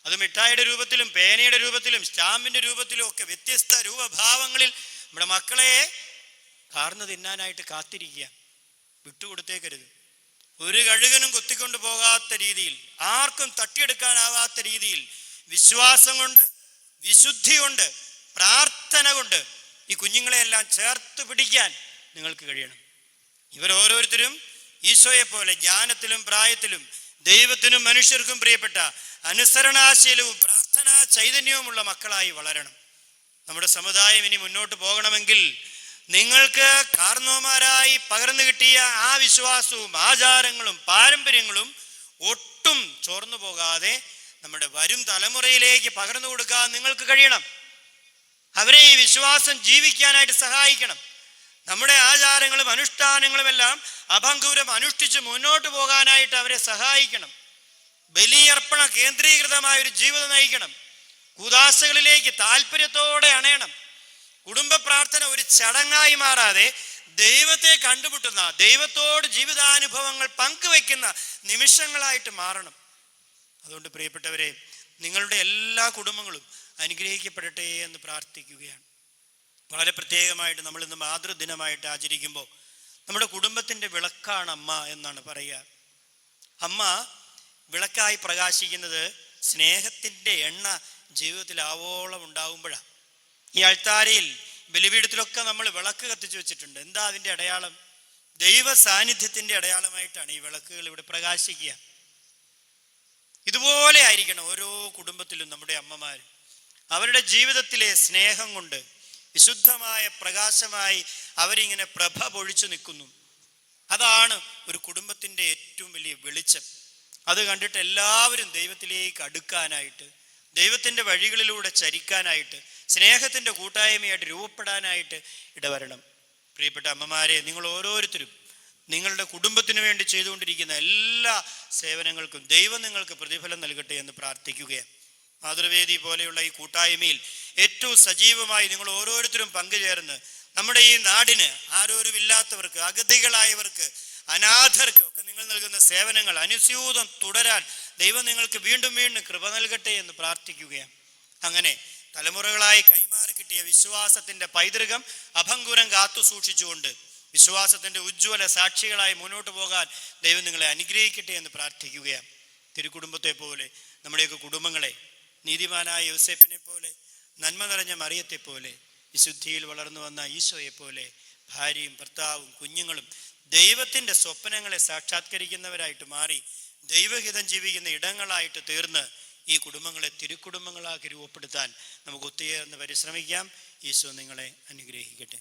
അത് മിഠായിയുടെ രൂപത്തിലും പേനയുടെ രൂപത്തിലും സ്റ്റാമ്പിന്റെ രൂപത്തിലും ഒക്കെ വ്യത്യസ്ത രൂപഭാവങ്ങളിൽ നമ്മുടെ മക്കളെ കാർന്നു തിന്നാനായിട്ട് കാത്തിരിക്കുക. വിട്ടുകൊടുത്തേക്കരുത്. ഒരു കഴുകനും കൊത്തിക്കൊണ്ടു പോകാത്ത രീതിയിൽ, ആർക്കും തട്ടിയെടുക്കാനാവാത്ത രീതിയിൽ വിശ്വാസം കൊണ്ട്, വിശുദ്ധി കൊണ്ട്, പ്രാർത്ഥന കൊണ്ട് ഈ കുഞ്ഞുങ്ങളെയെല്ലാം ചേർത്ത് പിടിക്കാൻ നിങ്ങൾക്ക് കഴിയണം. ഇവർ ഓരോരുത്തരും ഈശോയെ പോലെ ജ്ഞാനത്തിലും പ്രായത്തിലും ദൈവത്തിനും മനുഷ്യർക്കും പ്രിയപ്പെട്ട അനുസരണാശീലവും പ്രാർത്ഥനാ ചൈതന്യവുമുള്ള മക്കളായി വളരണം. നമ്മുടെ സമുദായം ഇനി മുന്നോട്ട് പോകണമെങ്കിൽ നിങ്ങൾക്ക് കാർന്നോമാരായി പകർന്നു കിട്ടിയ ആ വിശ്വാസവും ആചാരങ്ങളും പാരമ്പര്യങ്ങളും ഒട്ടും ചോർന്നു പോകാതെ നമ്മുടെ വരും തലമുറയിലേക്ക് പകർന്നു കൊടുക്കാൻ നിങ്ങൾക്ക് കഴിയണം. അവരെ ഈ വിശ്വാസം ജീവിക്കാനായിട്ട് സഹായിക്കണം. നമ്മുടെ ആചാരങ്ങളും അനുഷ്ഠാനങ്ങളും എല്ലാം അഭംഗൂരം അനുഷ്ഠിച്ച് മുന്നോട്ട് പോകാനായിട്ട് അവരെ സഹായിക്കണം. ബലിയർപ്പണ കേന്ദ്രീകൃതമായ ഒരു ജീവിതം നയിക്കണം. കൂദാശകളിലേക്ക് താല്പര്യത്തോടെ അണയണം. കുടുംബ പ്രാർത്ഥന ഒരു ചടങ്ങായി മാറാതെ ദൈവത്തെ കണ്ടുമുട്ടുന്ന, ദൈവത്തോട് ജീവിതാനുഭവങ്ങൾ പങ്കുവെക്കുന്ന നിമിഷങ്ങളായിട്ട് മാറണം. അതുകൊണ്ട് പ്രിയപ്പെട്ടവരെ, നിങ്ങളുടെ എല്ലാ കുടുംബങ്ങളും അനുഗ്രഹിക്കപ്പെടട്ടെ എന്ന് പ്രാർത്ഥിക്കുകയാണ്. വളരെ പ്രത്യേകമായിട്ട് നമ്മൾ ഇന്ന് മാതൃദിനമായിട്ട് ആചരിക്കുമ്പോൾ നമ്മുടെ കുടുംബത്തിൻ്റെ വിളക്കാണ് അമ്മ എന്നാണ് പറയുക. അമ്മ വിളക്കായി പ്രകാശിക്കുന്നത് സ്നേഹത്തിൻ്റെ എണ്ണ ജീവിതത്തിൽ ആവോളം ഉണ്ടാകുമ്പോഴാണ്. ഈ അൾത്താരയിൽ ബലിപീഠത്തിലൊക്കെ നമ്മൾ വിളക്ക് കത്തിച്ചു വെച്ചിട്ടുണ്ട്. എന്താ അതിൻ്റെ അടയാളം? ദൈവ സാന്നിധ്യത്തിൻ്റെ അടയാളമായിട്ടാണ് ഈ വിളക്കുകൾ ഇവിടെ പ്രകാശിക്കുക. ഇതുപോലെ ആയിരിക്കണം ഓരോ കുടുംബത്തിലും നമ്മുടെ അമ്മമാർ. അവരുടെ ജീവിതത്തിലെ സ്നേഹം കൊണ്ട് വിശുദ്ധമായ പ്രകാശമായി അവരിങ്ങനെ പ്രഭ പൊഴിച്ചു നിൽക്കുന്നു. അതാണ് ഒരു കുടുംബത്തിൻ്റെ ഏറ്റവും വലിയ വെളിച്ചം. അത് കണ്ടിട്ട് എല്ലാവരും ദൈവത്തിലേക്ക് അടുക്കാനായിട്ട്, ദൈവത്തിൻ്റെ വഴികളിലൂടെ ചരിക്കാനായിട്ട്, സ്നേഹത്തിൻ്റെ കൂട്ടായ്മയായിട്ട് രൂപപ്പെടാനായിട്ട് ഇടവരണം. പ്രിയപ്പെട്ട അമ്മമാരെ, നിങ്ങൾ ഓരോരുത്തരും നിങ്ങളുടെ കുടുംബത്തിന് വേണ്ടി ചെയ്തുകൊണ്ടിരിക്കുന്ന എല്ലാ സേവനങ്ങൾക്കും ദൈവം നിങ്ങൾക്ക് പ്രതിഫലം നൽകട്ടെ എന്ന് പ്രാർത്ഥിക്കുകയാണ്. മാതൃവേദി പോലെയുള്ള ഈ കൂട്ടായ്മയിൽ ഏറ്റവും സജീവമായി നിങ്ങൾ ഓരോരുത്തരും പങ്കുചേർന്ന് നമ്മുടെ ഈ നാടിന് ആരോരുമില്ലാത്തവർക്ക്, അഗതികളായവർക്ക്, അനാഥർക്ക് ഒക്കെ നിങ്ങൾ നൽകുന്ന സേവനങ്ങൾ അനുസ്യൂതം തുടരാൻ ദൈവം നിങ്ങൾക്ക് വീണ്ടും വീണ്ടും കൃപ നൽകട്ടെ എന്ന് പ്രാർത്ഥിക്കുകയാണ്. അങ്ങനെ തലമുറകളായി കൈമാറി കിട്ടിയ വിശ്വാസത്തിന്റെ പൈതൃകം അഭംഗുരം കാത്തു സൂക്ഷിച്ചുകൊണ്ട് വിശ്വാസത്തിന്റെ ഉജ്ജ്വല സാക്ഷികളായി മുന്നോട്ട് പോകാൻ ദൈവം നിങ്ങളെ അനുഗ്രഹിക്കട്ടെ എന്ന് പ്രാർത്ഥിക്കുകയാണ്. തിരുക്കുടുംബത്തെ പോലെ നമ്മുടെയൊക്കെ കുടുംബങ്ങളെ നീതിമാനായ യോസേപ്പിനെ പോലെ, നന്മ നിറഞ്ഞ മറിയത്തെ പോലെ, വിശുദ്ധിയിൽ വളർന്നു വന്ന ഈശോയെ പോലെ ഭാര്യയും ഭർത്താവും കുഞ്ഞുങ്ങളും ദൈവത്തിൻ്റെ സ്വപ്നങ്ങളെ സാക്ഷാത്കരിക്കുന്നവരായിട്ട് മാറി ദൈവഹിതം ജീവിക്കുന്ന ഇടങ്ങളായിട്ട് തീർന്ന് ഈ കുടുംബങ്ങളെ തിരുക്കുടുംബങ്ങളാക്കി രൂപപ്പെടുത്താൻ നമുക്ക് ഒത്തുചേർന്ന് പരിശ്രമിക്കാം. ഈശോ നിങ്ങളെ അനുഗ്രഹിക്കട്ടെ.